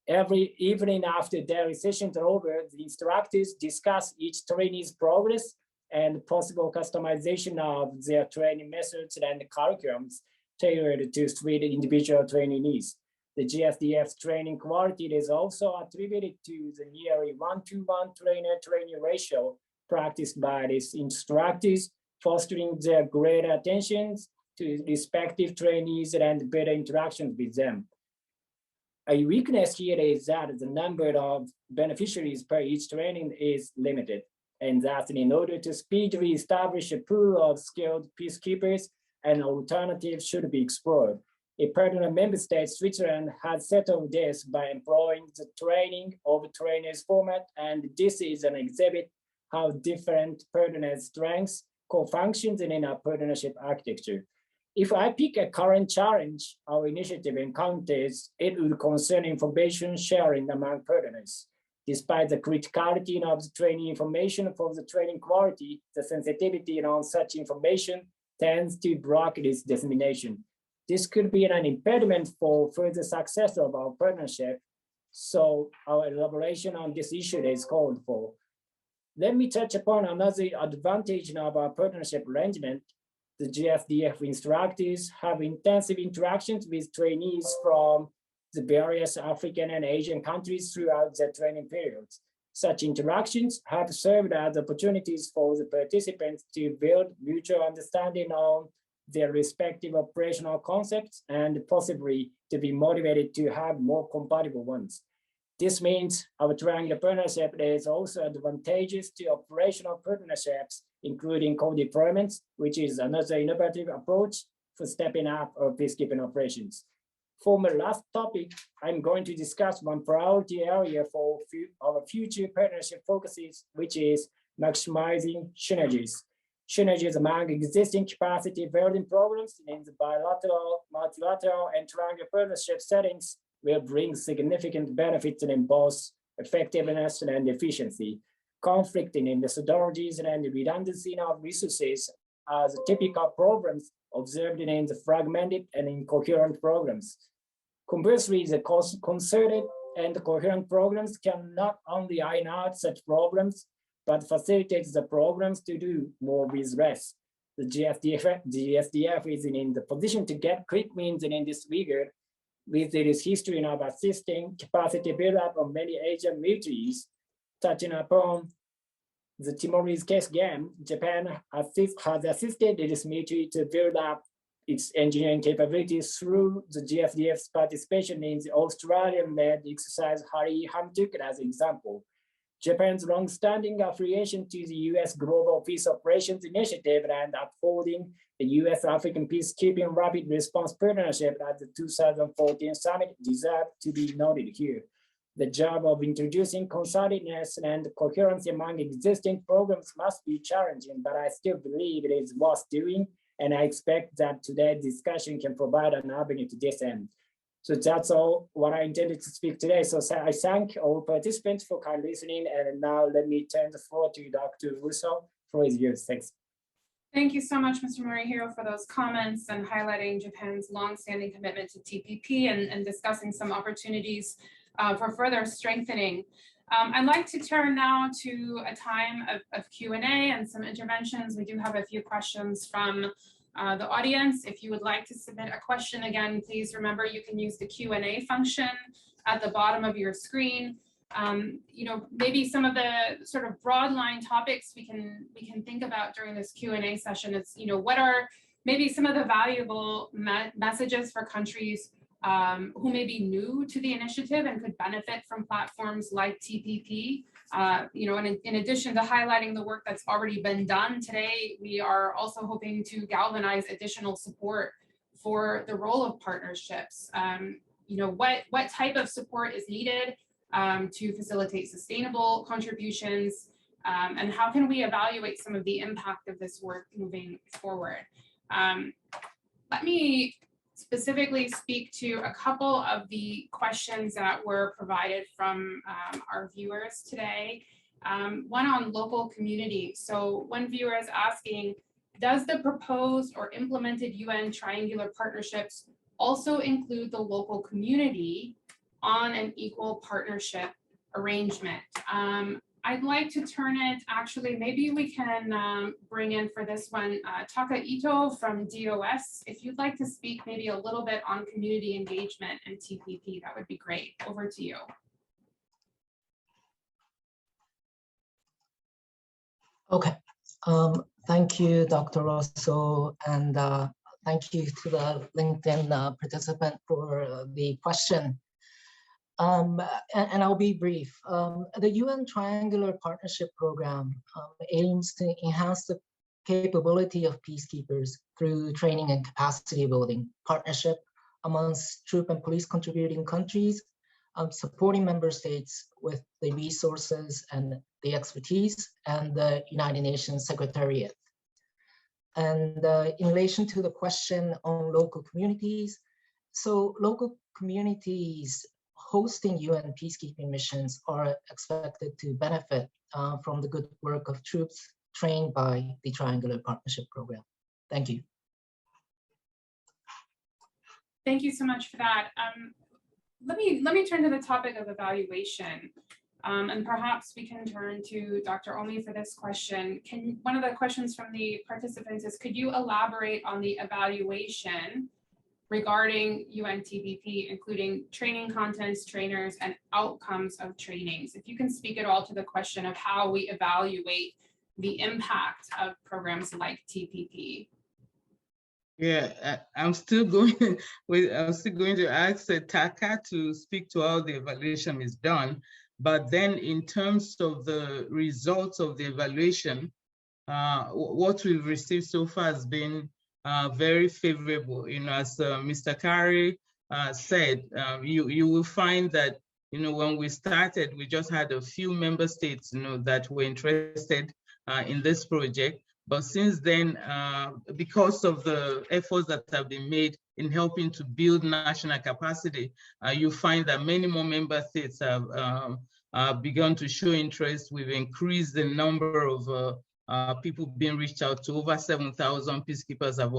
Every evening after their sessions are over, the instructors discuss each trainee's progress and possible customization of their training methods and curriculums tailored to suit individual training needs. The GSDF's training quality is also attributed to the nearly 1-to-1 trainer-trainee ratio practiced by these instructors, fostering their greater attention to respective trainees and better interactions with them. A weakness here is that the number of beneficiaries per each training is limited, and that in order to speedily establish a pool of skilled peacekeepers, an alternative should be explored. A partner member state, Switzerland, has settled this by employing the training of trainers format, and this is an exhibit how different partners' strengths co-functions in a partnership architecture. If I pick a current challenge our initiative encounters, it would concern information sharing among partners. Despite the criticality of the training information for the training quality, the sensitivity on such information tends to block its dissemination. This could be an impediment for further success of our partnership, so our elaboration on this issue is called for. Let me touch upon another advantage of our partnership arrangement. The GSDF instructors have intensive interactions with trainees from the various African and Asian countries throughout the training periods. Such interactions have served as opportunities for the participants to build mutual understanding on their respective operational concepts and possibly to be motivated to have more compatible ones. This means our triangular partnership is also advantageous to operational partnerships, including co-deployments, which is another innovative approach for stepping up our peacekeeping operations. For my last topic, I'm going to discuss one priority area for our future partnership focuses, which is maximizing synergies. Synergies among existing capacity building programs in the bilateral, multilateral, and triangular partnership settings will bring significant benefits in both effectiveness and efficiency. Conflicting in methodologies and redundancy of resources are the typical problems observed in the fragmented and incoherent programs. Conversely, the concerted and coherent programs can not only iron out such problems, but facilitate the programs to do more with less. The GSDF is in the position to get quick wins in this regard, with its history of assisting capacity build-up of many Asian militaries. Touching upon the Timorese case game, Japan has assisted its military to build up its engineering capabilities through the GSDF's participation in the Australian-led exercise Hari Hamtuk as an example. Japan's long-standing affiliation to the US Global Peace Operations Initiative and upholding the US African Peacekeeping Rapid Response Partnership at the 2014 summit deserve to be noted here. The job of introducing concertedness and coherency among existing programs must be challenging, but I still believe it is worth doing, and I expect that today's discussion can provide an avenue to this end. So that's all what I intended to speak today. So I thank all participants for kind listening. And now let me turn the floor to Dr. Russo for his views. Thanks. Thank you so much, Mr. Morihiro, for those comments and highlighting Japan's longstanding commitment to TPP and discussing some opportunities for further strengthening. I'd like to turn now to a time of Q&A and some interventions. We do have a few questions from the audience. If you would like to submit a question, again, please remember you can use the Q&A function at the bottom of your screen. Maybe some of the sort of broad line topics we can think about during this Q&A session is, what are maybe some of the valuable messages for countries who may be new to the initiative and could benefit from platforms like TPP. In addition to highlighting the work that's already been done today, we are also hoping to galvanize additional support for the role of partnerships. What type of support is needed to facilitate sustainable contributions, and how can we evaluate some of the impact of this work moving forward? Let me specifically speak to a couple of the questions that were provided from our viewers today. One on local community. So one viewer is asking, does the proposed or implemented UN triangular partnerships also include the local community on an equal partnership arrangement? I'd like to turn it, actually, maybe we can bring in for this one, Taka Ito from DOS. If you'd like to speak maybe a little bit on community engagement and TPP, that would be great. Over to you. Okay, thank you, Dr. Russo, and thank you to the LinkedIn participant for the question. And I'll be brief. The UN Triangular Partnership Program aims to enhance the capability of peacekeepers through training and capacity building, partnership amongst troop and police contributing countries, supporting member states with the resources and the expertise, and the United Nations Secretariat. And in relation to the question on local communities, so local communities hosting UN peacekeeping missions are expected to benefit from the good work of troops trained by the Triangular Partnership Program. Thank you. Thank you so much for that. Let me turn to the topic of evaluation. And perhaps we can turn to Dr. Omi for this question. One of the questions from the participants is, could you elaborate on the evaluation regarding UN TPP, including training contents, trainers, and outcomes of trainings. If you can speak at all to the question of how we evaluate the impact of programs like TPP. Yeah, I'm still going to ask Taka to speak to how the evaluation is done. But then in terms of the results of the evaluation, what we've received so far has been very favorable. You know, as Mr. Kari said, you will find that, you know, when we started, we just had a few member states, you know, that were interested in this project. But since then, because of the efforts that have been made in helping to build national capacity, you find that many more member states have begun to show interest. We've increased the number of people being reached out to. Over 7,000 peacekeepers have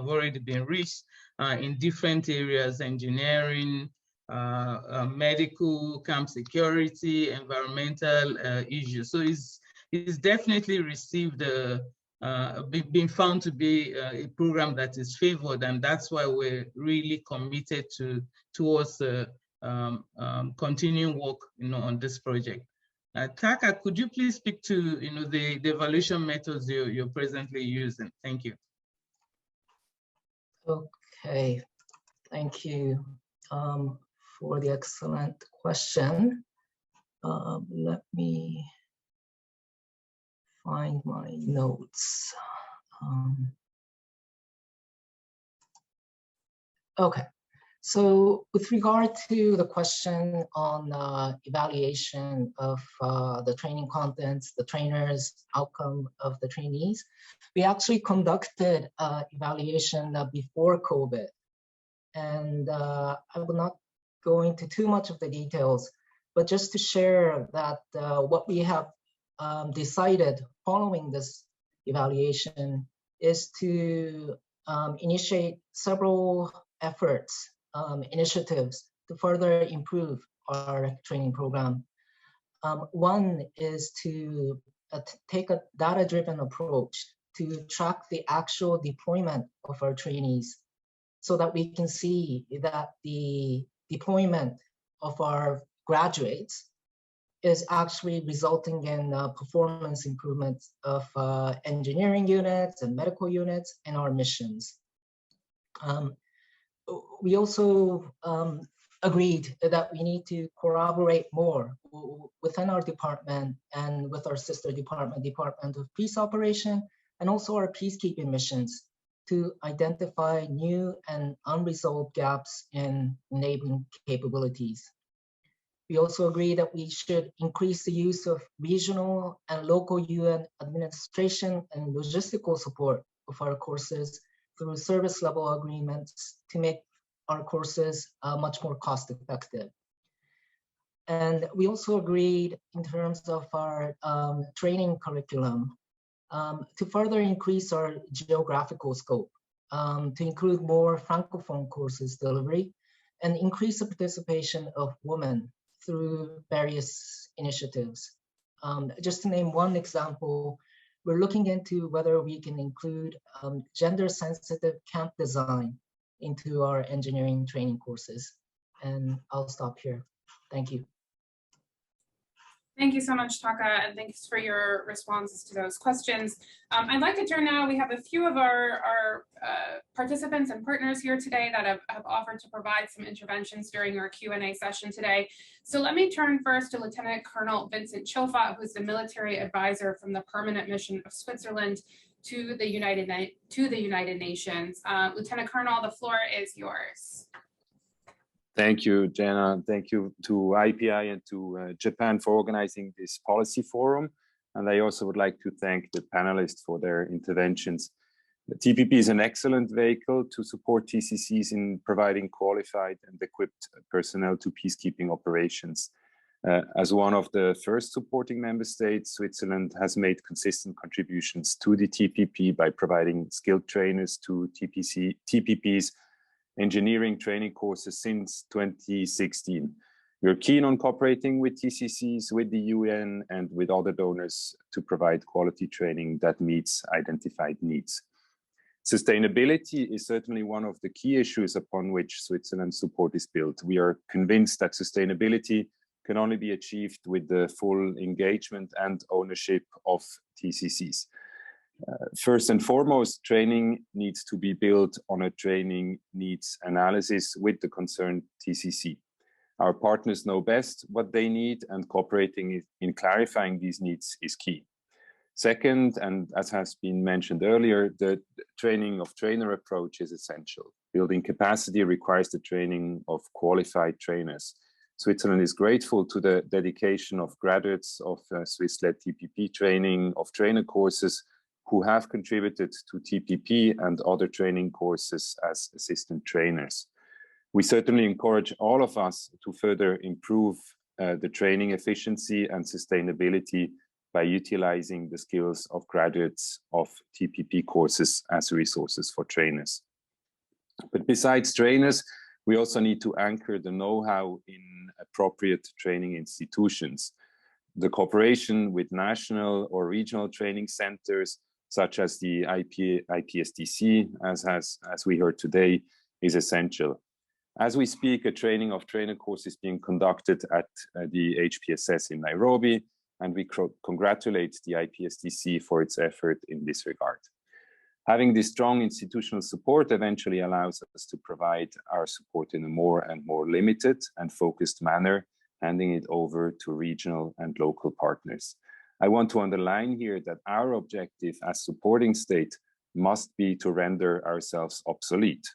already been reached in different areas: engineering, medical, camp security, environmental issues. So it's definitely received been found to be a program that is favored, and that's why we're really committed towards continuing work, you know, on this project. Taka, could you please speak to, you know, the evaluation methods you're presently using? Thank you. Okay, thank you for the excellent question. Let me find my notes. Okay, so with regard to the question on evaluation of the training contents, the trainers, outcome of the trainees, we actually conducted evaluation before COVID. And I will not go into too much of the details, but just to share that what we have decided following this evaluation is to initiate several efforts, initiatives to further improve our training program. One is to take a data-driven approach to track the actual deployment of our trainees so that we can see that the deployment of our graduates is actually resulting in performance improvements of engineering units and medical units in our missions. We also agreed that we need to corroborate more within our department and with our sister department, Department of Peace Operations, and also our peacekeeping missions to identify new and unresolved gaps in enabling capabilities. We also agree that we should increase the use of regional and local UN administration and logistical support of our courses through service level agreements to make our courses much more cost effective. And we also agreed in terms of our training curriculum to further increase our geographical scope, to include more Francophone courses delivery and increase the participation of women through various initiatives. Just to name one example, we're looking into whether we can include gender-sensitive camp design into our engineering training courses. And I'll stop here. Thank you. Thank you so much, Taka, and thanks for your responses to those questions. I'd like to turn now, we have a few of our participants and partners here today that have offered to provide some interventions during our Q&A session today. So let me turn first to Lieutenant Colonel Vincent Chofa, who's the military advisor from the Permanent Mission of Switzerland to the United Nations. Lieutenant Colonel, the floor is yours. Thank you, Jenna. Thank you to IPI and to Japan for organizing this policy forum. And I also would like to thank the panelists for their interventions. The TPP is an excellent vehicle to support TCCs in providing qualified and equipped personnel to peacekeeping operations. As one of the first supporting member states, Switzerland has made consistent contributions to the TPP by providing skilled trainers to TPP's engineering training courses since 2016. We're keen on cooperating with TCCs, with the UN, and with other donors to provide quality training that meets identified needs. Sustainability is certainly one of the key issues upon which Switzerland's support is built. We are convinced that sustainability can only be achieved with the full engagement and ownership of TCCs. First and foremost, training needs to be built on a training needs analysis with the concerned TCC. Our partners know best what they need, and cooperating in clarifying these needs is key. Second, and as has been mentioned earlier, the training of trainer approach is essential. Building capacity requires the training of qualified trainers. Switzerland is grateful to the dedication of graduates of Swiss-led TPP training, of trainer courses, who have contributed to TPP and other training courses as assistant trainers. We certainly encourage all of us to further improve the training efficiency and sustainability by utilizing the skills of graduates of TPP courses as resources for trainers. But besides trainers, we also need to anchor the know-how in appropriate training institutions. The cooperation with national or regional training centers, such as the IPSTC, as we heard today, is essential. As we speak, a training of trainer course is being conducted at the HPSS in Nairobi, and we congratulate the IPSTC for its effort in this regard. Having this strong institutional support eventually allows us to provide our support in a more and more limited and focused manner, handing it over to regional and local partners. I want to underline here that our objective as supporting state must be to render ourselves obsolete.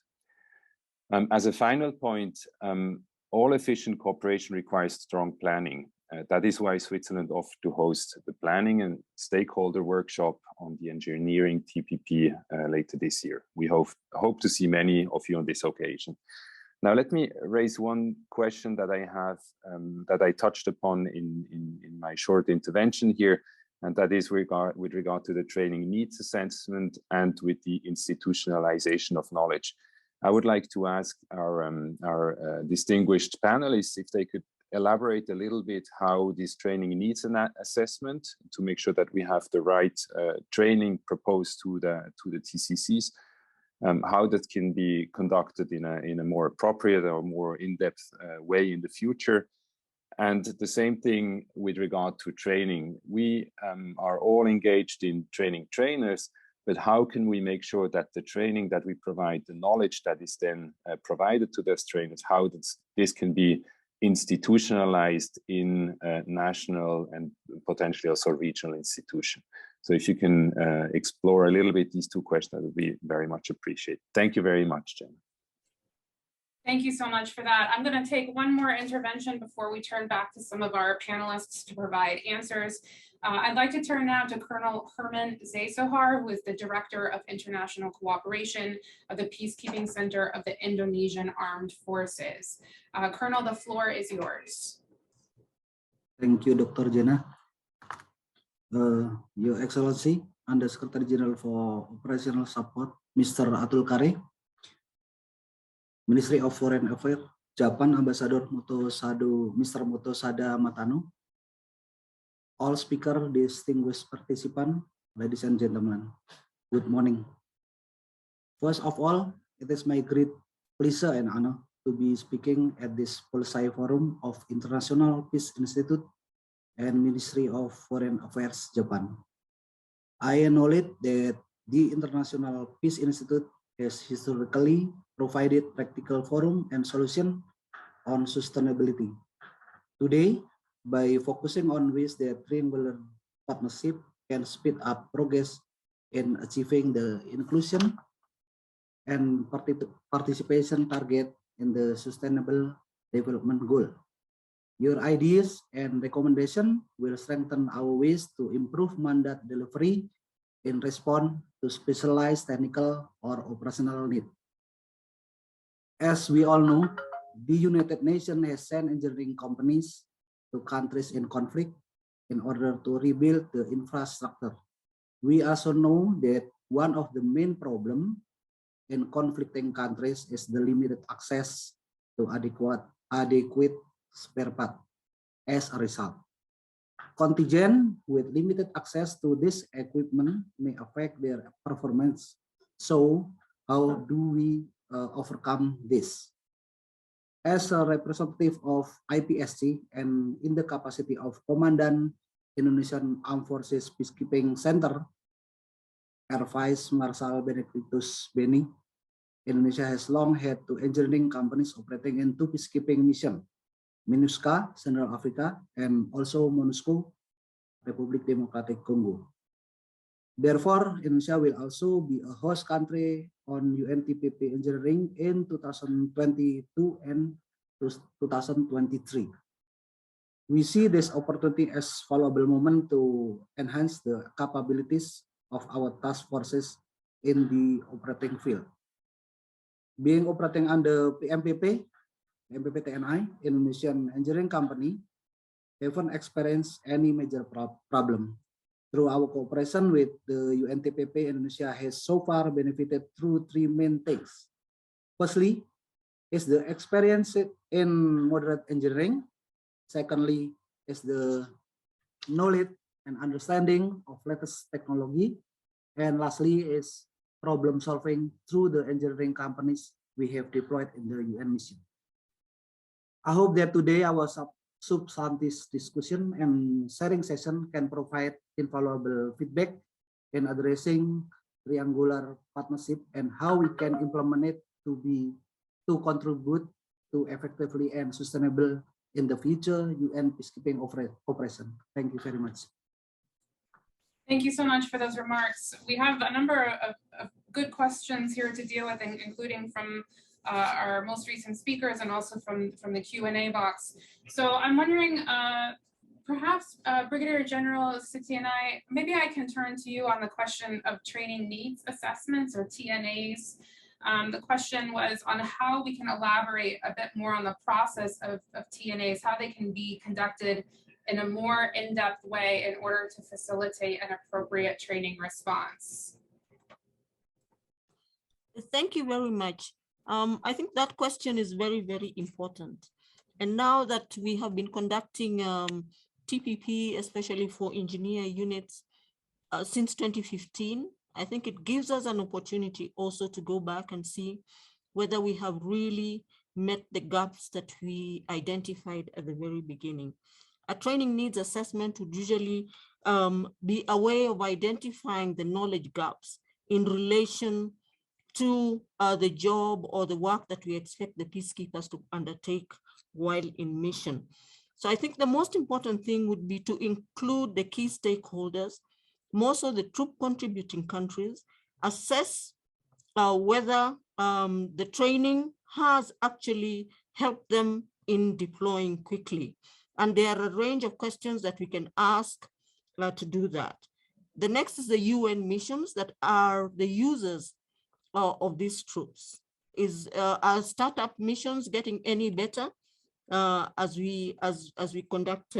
As a final point, all efficient cooperation requires strong planning. That is why Switzerland offered to host the planning and stakeholder workshop on the engineering TPP later this year. We hope to see many of you on this occasion. Now, let me raise one question that I have, that I touched upon in my short intervention here, and that is with regard to the training needs assessment and with the institutionalization of knowledge. I would like to ask our distinguished panelists if they could elaborate a little bit how this training needs an assessment to make sure that we have the right training proposed to the TCCs, how that can be conducted in a more appropriate or more in-depth way in the future. And the same thing with regard to training. We are all engaged in training trainers, but how can we make sure that the training that we provide, the knowledge that is then provided to those trainers, how this can be institutionalized in national and potentially also regional institution. So if you can explore a little bit these two questions, that would be very much appreciated. Thank you very much, Jenna. Thank you so much for that. I'm going to take one more intervention before we turn back to some of our panelists to provide answers. I'd like to turn now to Colonel Herman Zaysohar, who is the Director of International Cooperation of the Peacekeeping Center of the Indonesian Armed Forces. Colonel, the floor is yours. Thank you, Dr. Jenna. Your Excellency, Under Secretary General for Operational Support, Mr. Atul Kare, Ministry of Foreign Affairs, Japan, Ambassador Mr. Motosada Matano, all speakers, distinguished participants, ladies and gentlemen, good morning. First of all, it is my great pleasure and honor to be speaking at this policy forum of International Peace Institute and Ministry of Foreign Affairs, Japan. I acknowledge that the International Peace Institute has historically provided practical forum and solution on sustainability. Today, by focusing on ways that triangular partnership can speed up progress in achieving the inclusion and participation target in the Sustainable Development Goal. Your ideas and recommendations will strengthen our ways to improve mandate delivery in response to specialized technical or operational needs. As we all know, the United Nations has sent engineering companies to countries in conflict in order to rebuild the infrastructure. We also know that one of the main problems in conflicting countries is the limited access to adequate spare parts. As a result, contingents with limited access to this equipment may affect their performance So how do we overcome this? As a representative of IPSC and in the capacity of Komandan Indonesian Armed Forces Peacekeeping Center, Air Vice Marshal Benedictus Beni, Indonesia has long had two engineering companies operating in two peacekeeping missions, MINUSCA, Central Africa, and also MONUSCO, Republic Democratic Congo. Therefore, Indonesia will also be a host country on UNTPP engineering in 2022 and 2023. We see this opportunity as valuable moment to enhance the capabilities of our task forces in the operating field. Being operating under PMPP TNI, Indonesian Engineering Company, haven't experienced any major problem. Through our cooperation with the UNTPP, Indonesia has so far benefited through three main things. Firstly, is the experience in moderate engineering. Secondly, is the knowledge and understanding of latest technology. And lastly, is problem solving through the engineering companies we have deployed in the UN mission. I hope that today our substantive discussion and sharing session can provide invaluable feedback in addressing triangular partnership and how we can implement it to contribute to effectively and sustainable in the future UN peacekeeping operation. Thank you very much. Thank you so much for those remarks. We have a number of good questions here to deal with, including from our most recent speakers and also from the Q&A box. So I'm wondering, perhaps Brigadier General Sitianai, maybe I can turn to you on the question of training needs assessments or TNAs. The question was on how we can elaborate a bit more on the process of TNAs, how they can be conducted in a more in-depth way in order to facilitate an appropriate training response. Thank you very much. I think that question is very, very important. And now that we have been conducting TPP, especially for engineer units, since 2015, I think it gives us an opportunity also to go back and see whether we have really met the gaps that we identified at the very beginning. A training needs assessment would usually be a way of identifying the knowledge gaps in relation to the job or the work that we expect the peacekeepers to undertake while in mission. So I think the most important thing would be to include the key stakeholders, more so the troop contributing countries, assess whether the training has actually helped them in deploying quickly. And there are a range of questions that we can ask to do that. The next is the UN missions that are the users of these troops. Is our startup missions getting any better as we conduct,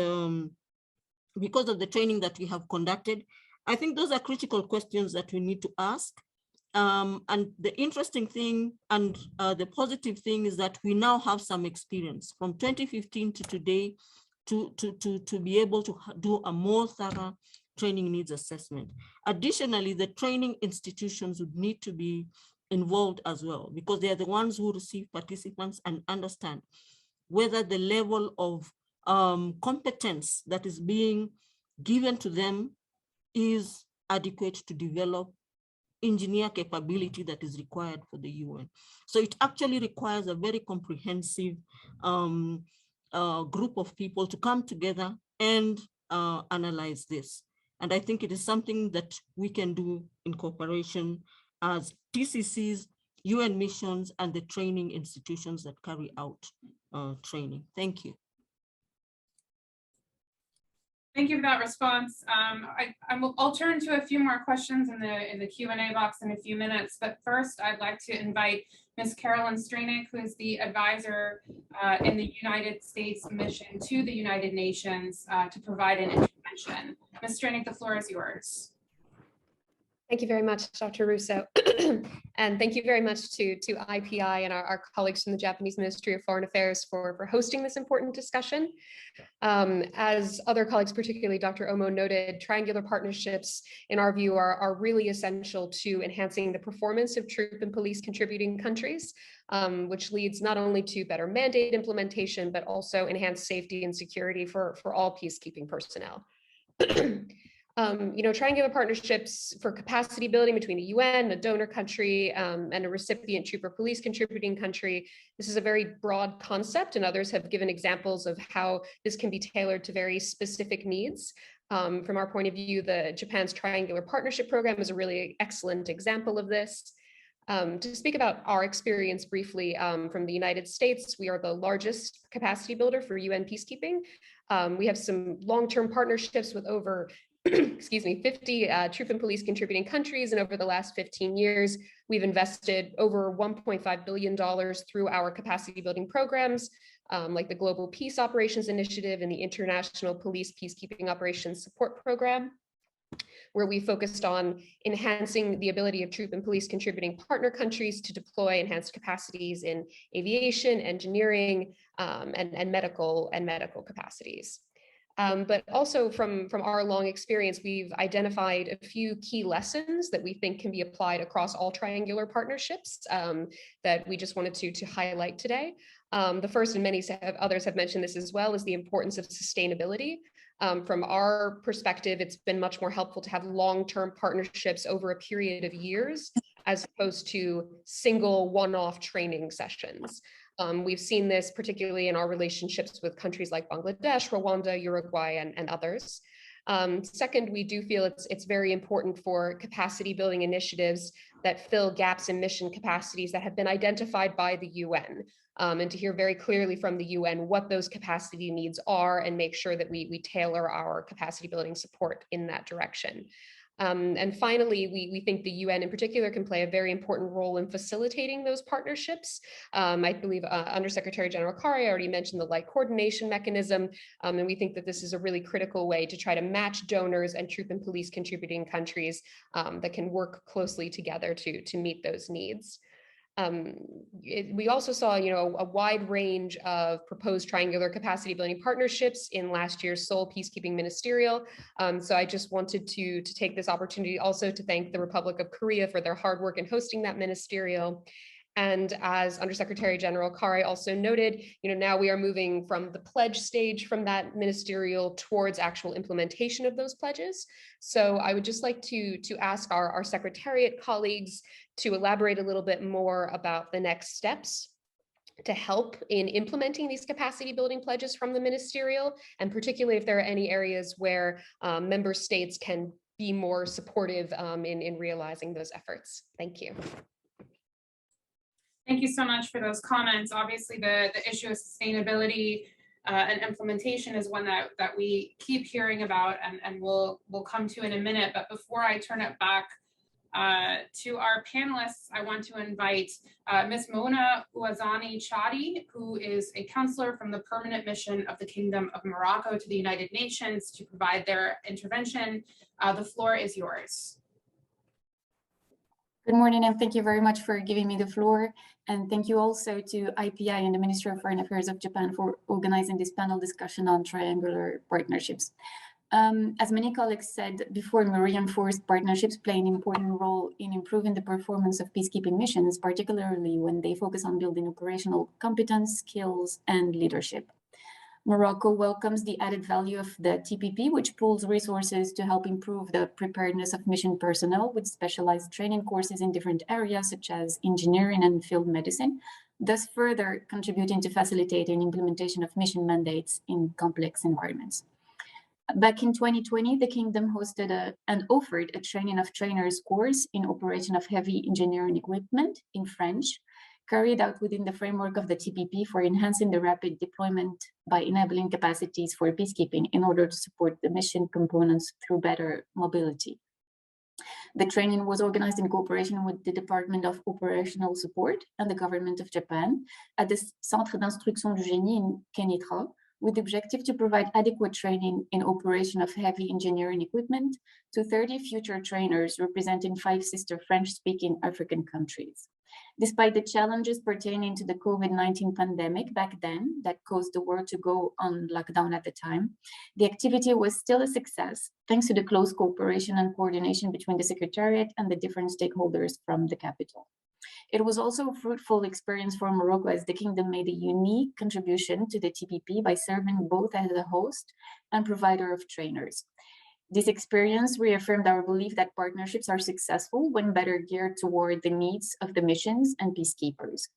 because of the training that we have conducted? I think those are critical questions that we need to ask. And the interesting thing and the positive thing is that we now have some experience from 2015 to today to be able to do a more thorough training needs assessment. Additionally, the training institutions would need to be involved as well, because they are the ones who receive participants and understand whether the level of competence that is being given to them is adequate to develop engineer capability that is required for the UN. So it actually requires a very comprehensive group of people to come together and analyze this. And I think it is something that we can do in cooperation as TCCs, UN missions, and the training institutions that carry out training. Thank you. Thank you for that response. I'll turn to a few more questions in the Q&A box in a few minutes, but first I'd like to invite Ms. Carolyn Stranick, who is the advisor in the United States mission to the United Nations to provide an intervention. Ms. Stranick, the floor is yours. Thank you very much, Dr. Russo. And thank you very much to IPI and our colleagues from the Japanese Ministry of Foreign Affairs for hosting this important discussion. As other colleagues, particularly Dr. Omo noted, triangular partnerships, in our view, are really essential to enhancing the performance of troop and police contributing countries, which leads not only to better mandate implementation, but also enhanced safety and security for all peacekeeping personnel. Triangular partnerships for capacity building between the UN, a donor country, and a recipient troop or police contributing country. This is a very broad concept, and others have given examples of how this can be tailored to very specific needs. From our point of view, Japan's Triangular Partnership Program is a really excellent example of this. To speak about our experience briefly from the United States, we are the largest capacity builder for UN peacekeeping. We have some long-term partnerships with over 50 troop and police contributing countries. And over the last 15 years, we've invested over $1.5 billion through our capacity building programs, like the Global Peace Operations Initiative and the International Police Peacekeeping Operations Support Program, where we focused on enhancing the ability of troop and police contributing partner countries to deploy enhanced capacities in aviation, engineering, and medical capacities. But also from our long experience, we've identified a few key lessons that we think can be applied across all triangular partnerships that we just wanted to highlight today. The first, and many others have mentioned this as well, is the importance of sustainability. From our perspective, it's been much more helpful to have long-term partnerships over a period of years, as opposed to single one-off training sessions. We've seen this particularly in our relationships with countries like Bangladesh, Rwanda, Uruguay, and others. Second, we do feel it's very important for capacity building initiatives that fill gaps in mission capacities that have been identified by the UN, and to hear very clearly from the UN what those capacity needs are and make sure that we tailor our capacity building support in that direction. And finally, we think the UN in particular can play a very important role in facilitating those partnerships. I believe Undersecretary General Kari already mentioned the light coordination mechanism, and we think that this is a really critical way to try to match donors and troop and police contributing countries that can work closely together to meet those needs. We also saw, a wide range of proposed triangular capacity building partnerships in last year's Seoul Peacekeeping Ministerial. So I just wanted to take this opportunity also to thank the Republic of Korea for their hard work in hosting that ministerial. And as Undersecretary General Kari also noted, now we are moving from the pledge stage from that ministerial towards actual implementation of those pledges. So I would just like to ask our Secretariat colleagues to elaborate a little bit more about the next steps to help in implementing these capacity building pledges from the ministerial, and particularly if there are any areas where member states can be more supportive in realizing those efforts. Thank you. Thank you so much for those comments. Obviously, the issue of sustainability and implementation is one that we keep hearing about and we'll come to in a minute. But before I turn it back to our panelists, I want to invite Ms. Mona Ouazani Chadi, who is a counselor from the Permanent Mission of the Kingdom of Morocco to the United Nations, to provide their intervention. The floor is yours. Good morning, and thank you very much for giving me the floor. And thank you also to IPI and the Ministry of Foreign Affairs of Japan for organizing this panel discussion on triangular partnerships. As many colleagues said before, reinforced partnerships play an important role in improving the performance of peacekeeping missions, particularly when they focus on building operational competence, skills, and leadership. Morocco welcomes the added value of the TPP, which pools resources to help improve the preparedness of mission personnel with specialized training courses in different areas, such as engineering and field medicine, thus further contributing to facilitating implementation of mission mandates in complex environments. Back in 2020, the Kingdom hosted and offered a training of trainers course in operation of heavy engineering equipment in French, carried out within the framework of the TPP for enhancing the rapid deployment by enabling capacities for peacekeeping in order to support the mission components through better mobility. The training was organized in cooperation with the Department of Operational Support and the Government of Japan at the Centre d'Instruction du Génie in Kenitra, with the objective to provide adequate training in operation of heavy engineering equipment to 30 future trainers representing 5 sister French-speaking African countries. Despite the challenges pertaining to the COVID-19 pandemic back then that caused the world to go on lockdown at the time, the activity was still a success thanks to the close cooperation and coordination between the Secretariat and the different stakeholders from the capital. It was also a fruitful experience for Morocco as the kingdom made a unique contribution to the TPP by serving both as a host and provider of trainers. This experience reaffirmed our belief that partnerships are successful when better geared toward the needs of the missions and peacekeepers.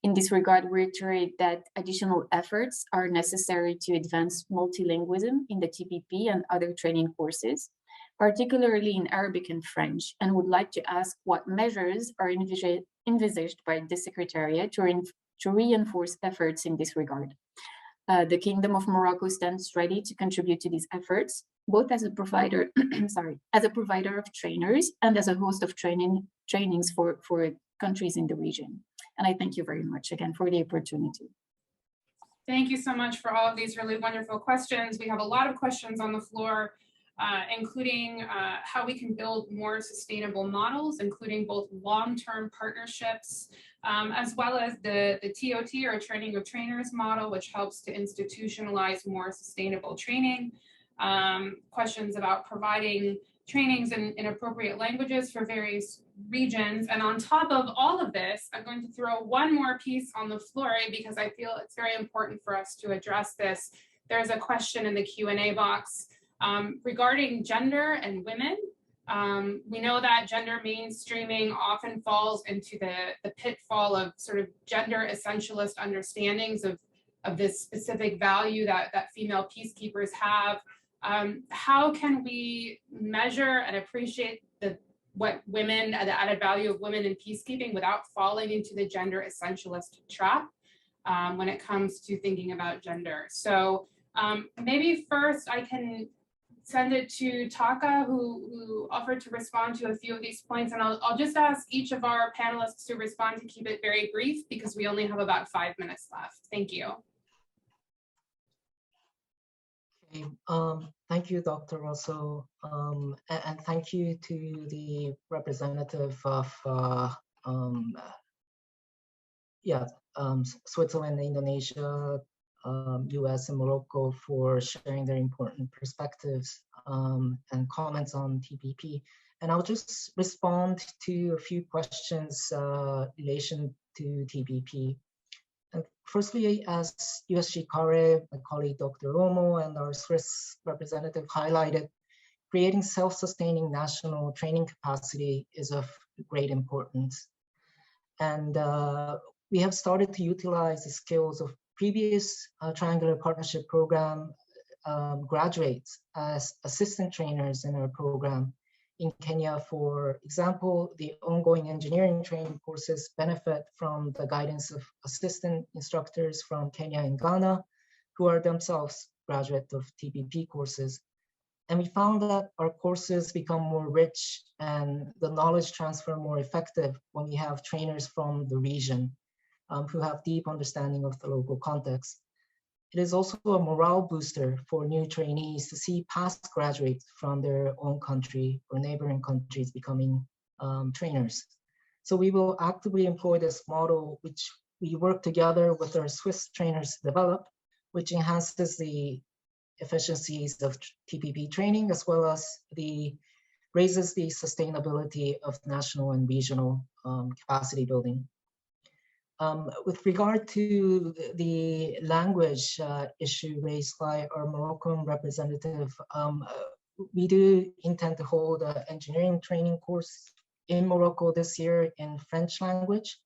In this regard, we reiterate that additional efforts are necessary to advance multilingualism in the TPP and other training courses, particularly in Arabic and French, and would like to ask what measures are envisaged by the Secretariat to reinforce efforts in this regard. The Kingdom of Morocco stands ready to contribute to these efforts, both as a provider, as a provider of trainers and as a host of trainings for countries in the region. And I thank you very much again for the opportunity. Thank you so much for all of these really wonderful questions. We have a lot of questions on the floor, including how we can build more sustainable models, including both long-term partnerships, as well as the TOT, or training of trainers model, which helps to institutionalize more sustainable training. Questions about providing trainings in appropriate languages for various regions. And on top of all of this, I'm going to throw one more piece on the floor because I feel it's very important for us to address this. There's a question in the Q&A box regarding gender and women. We know that gender mainstreaming often falls into the pitfall of sort of gender essentialist understandings of this specific value that female peacekeepers have. How can we measure and appreciate the added value of women in peacekeeping without falling into the gender essentialist trap when it comes to thinking about gender? So maybe first I can send it to Taka, who offered to respond to a few of these points, and I'll just ask each of our panelists to respond, to keep it very brief because we only have about 5 minutes left. Thank you. Okay, thank you, Dr. Russo, and thank you to the representative of Switzerland, Indonesia, US and Morocco for sharing their important perspectives and comments on TPP. And I'll just respond to a few questions in relation to TPP. And firstly, as USG CARE, my colleague Dr. Romo and our Swiss representative highlighted, creating self-sustaining national training capacity is of great importance. And we have started to utilize the skills of previous Triangular Partnership Program graduates as assistant trainers in our program. In Kenya, for example, the ongoing engineering training courses benefit from the guidance of assistant instructors from Kenya and Ghana, who are themselves graduates of TPP courses. And we found that our courses become more rich and the knowledge transfer more effective when we have trainers from the region who have deep understanding of the local context. It is also a morale booster for new trainees to see past graduates from their own country or neighboring countries becoming trainers. So we will actively employ this model, which we work together with our Swiss trainers to develop, which enhances the efficiencies of TPP training, as well as raises the sustainability of national and regional capacity building. With regard to the language issue raised by our Moroccan representative, we do intend to hold an engineering training course in Morocco this year in French language.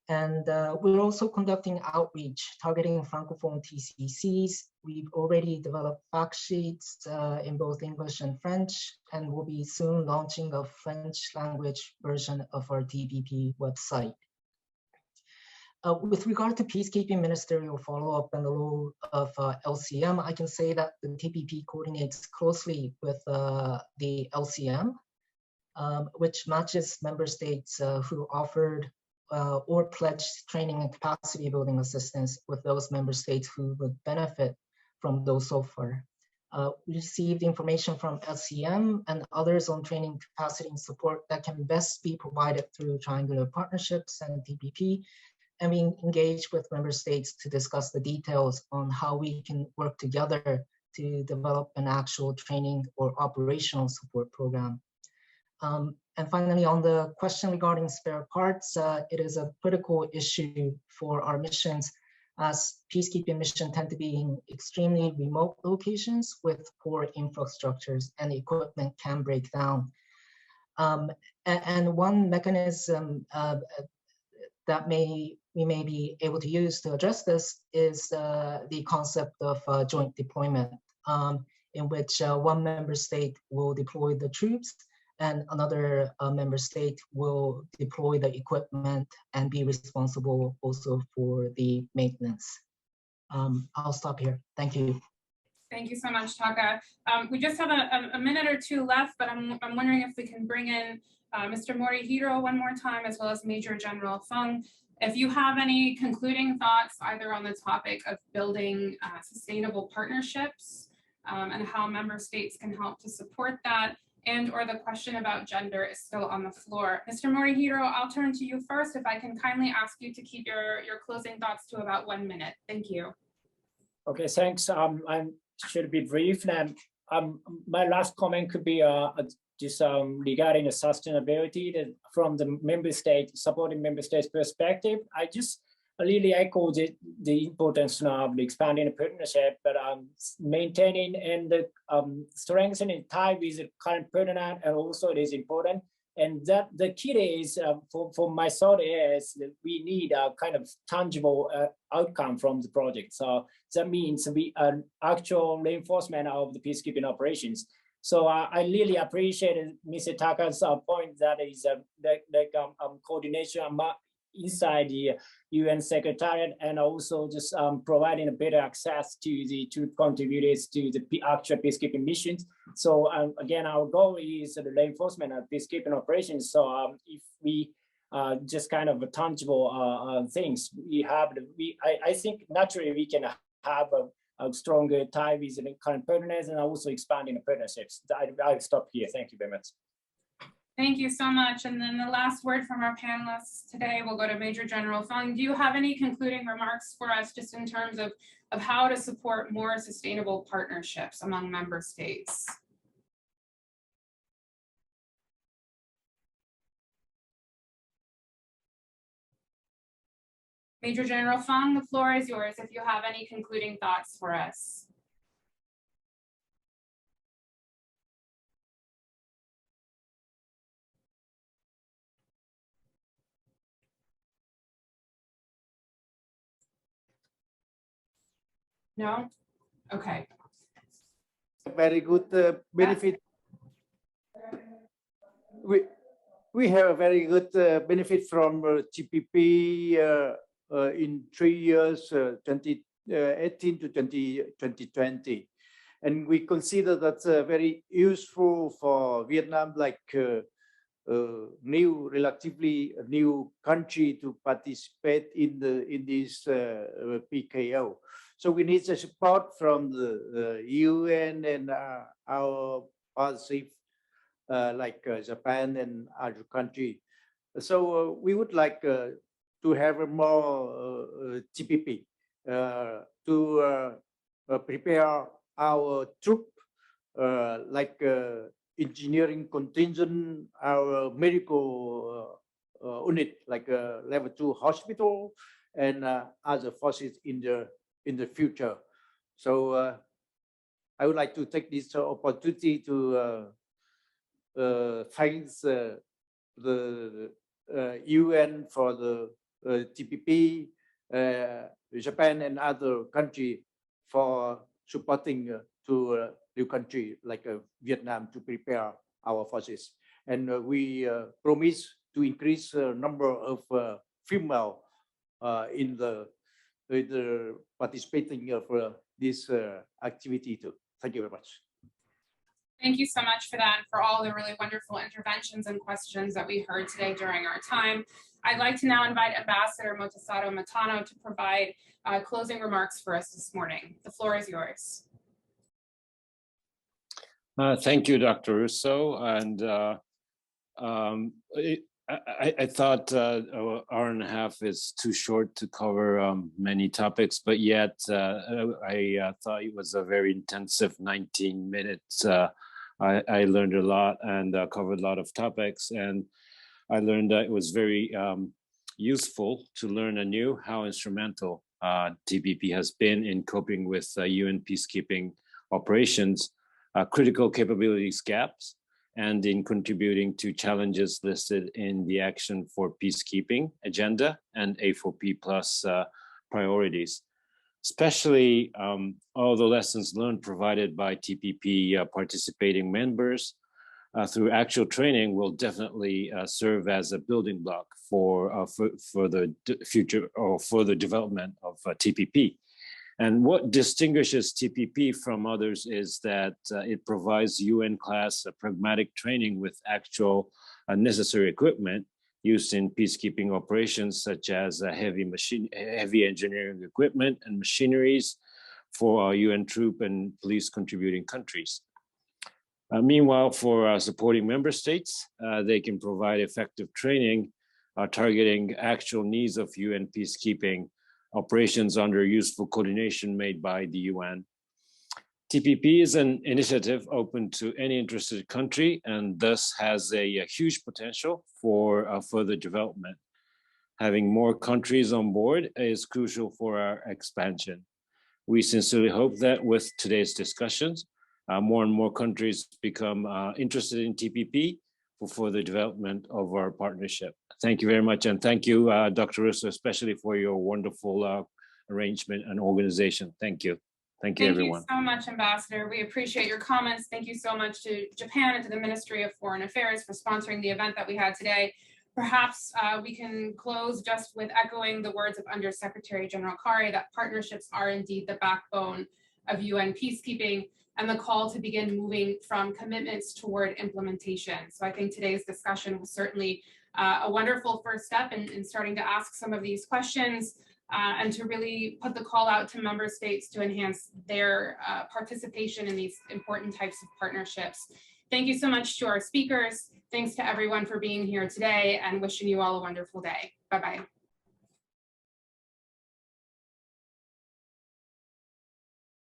And we're also conducting outreach targeting Francophone TCCs. We've already developed fact sheets in both English and French, and we'll be soon launching a French language version of our TPP website. With regard to peacekeeping ministerial follow-up and the role of LCM, I can say that the TPP coordinates closely with the LCM, which matches member states who offered or pledged training and capacity building assistance with those member states who would benefit from those so far. We received information from LCM and others on training capacity and support that can best be provided through triangular partnerships and TPP. And we engage with member states to discuss the details on how we can work together to develop an actual training or operational support program. And finally, on the question regarding spare parts, it is a critical issue for our missions, as peacekeeping missions tend to be in extremely remote locations with poor infrastructures and equipment can break down. And one mechanism that we may be able to use to address this is the concept of joint deployment, in which one member state will deploy the troops and another member state will deploy the equipment and be responsible also for the maintenance. I'll stop here. Thank you. Thank you so much, Taka. We just have a minute or two left, but I'm wondering if we can bring in Mr. Morihiro one more time, as well as Major General Fung. If you have any concluding thoughts, either on the topic of building sustainable partnerships and how member states can help to support that, and or the question about gender is still on the floor. Mr. Morihiro, I'll turn to you first. If I can kindly ask you to keep your closing thoughts to about 1 minute. Thank you. Okay, thanks. I should be brief. And my last comment could be just regarding the sustainability that from the member state, supporting member states perspective. I just really echo the importance of expanding the partnership, but maintaining and strengthening tie with the current partner, and also it is important. And that the key is for my thought is that we need a kind of tangible outcome from the project. So that means we actual reinforcement of the peacekeeping operations. So I really appreciate Mr. Taka's point that is coordination inside the UN Secretariat, and also just providing a better access to the troop contributors to the actual peacekeeping missions. So again, our goal is the reinforcement of peacekeeping operations. So if we just kind of tangible things, I think naturally we can have a stronger tie with the current partners and also expanding the partnerships. I'll stop here. Thank you very much. Thank you so much. And then the last word from our panelists today will go to Major General Fung. Do you have any concluding remarks for us just in terms of how to support more sustainable partnerships among member states? Major General Fung, the floor is yours if you have any concluding thoughts for us. No? Okay. Very good benefit. We have a very good benefit from TPP in 3 years, 2018 to 2020. And we consider that's very useful for Vietnam, like relatively new country to participate in this PKO. So we need the support from the UN and our partnership like Japan and other countries. So we would like to have a more TPP to prepare our troop, like engineering contingent, our medical unit, like a level 2 hospital, and other forces in the future. So I would like to take this opportunity to thank the UN for the TPP, Japan and other countries for supporting to new country like Vietnam to prepare our forces. And we promise to increase the number of female in the participating of this activity too. Thank you very much. Thank you so much for that and for all the really wonderful interventions and questions that we heard today during our time. I'd like to now invite Ambassador Motosado Matano to provide closing remarks for us this morning. The floor is yours. Thank you, Dr. Russo. And I thought an hour and a half is too short to cover many topics, but yet I thought it was a very intensive 19 minutes. I learned a lot and covered a lot of topics, and I learned that it was very useful to learn anew how instrumental TPP has been in coping with UN peacekeeping operations, critical capabilities gaps, and in contributing to challenges listed in the Action for Peacekeeping agenda and A4P plus priorities. Especially all the lessons learned provided by TPP participating members through actual training will definitely serve as a building block for the future or for the development of TPP. And what distinguishes TPP from others is that it provides UN-class pragmatic training with actual necessary equipment used in peacekeeping operations, such as heavy engineering equipment and machineries for UN troop and police contributing countries. Meanwhile, for supporting member states, they can provide effective training targeting actual needs of UN peacekeeping operations under useful coordination made by the UN. TPP is an initiative open to any interested country and thus has a huge potential for further development. Having more countries on board is crucial for our expansion. We sincerely hope that with today's discussions, more and more countries become interested in TPP for further development of our partnership. Thank you very much. And thank you, Dr. Russo, especially for your wonderful arrangement and organization. Thank you. Thank you, everyone. Thank you so much, Ambassador. We appreciate your comments. Thank you so much to Japan and to the Ministry of Foreign Affairs for sponsoring the event that we had today. Perhaps we can close just with echoing the words of Undersecretary General Kari that partnerships are indeed the backbone of UN peacekeeping and the call to begin moving from commitments toward implementation. So I think today's discussion was certainly a wonderful first step in starting to ask some of these questions and to really put the call out to member states to enhance their participation in these important types of partnerships. Thank you so much to our speakers. Thanks to everyone for being here today and wishing you all a wonderful day. Bye-bye.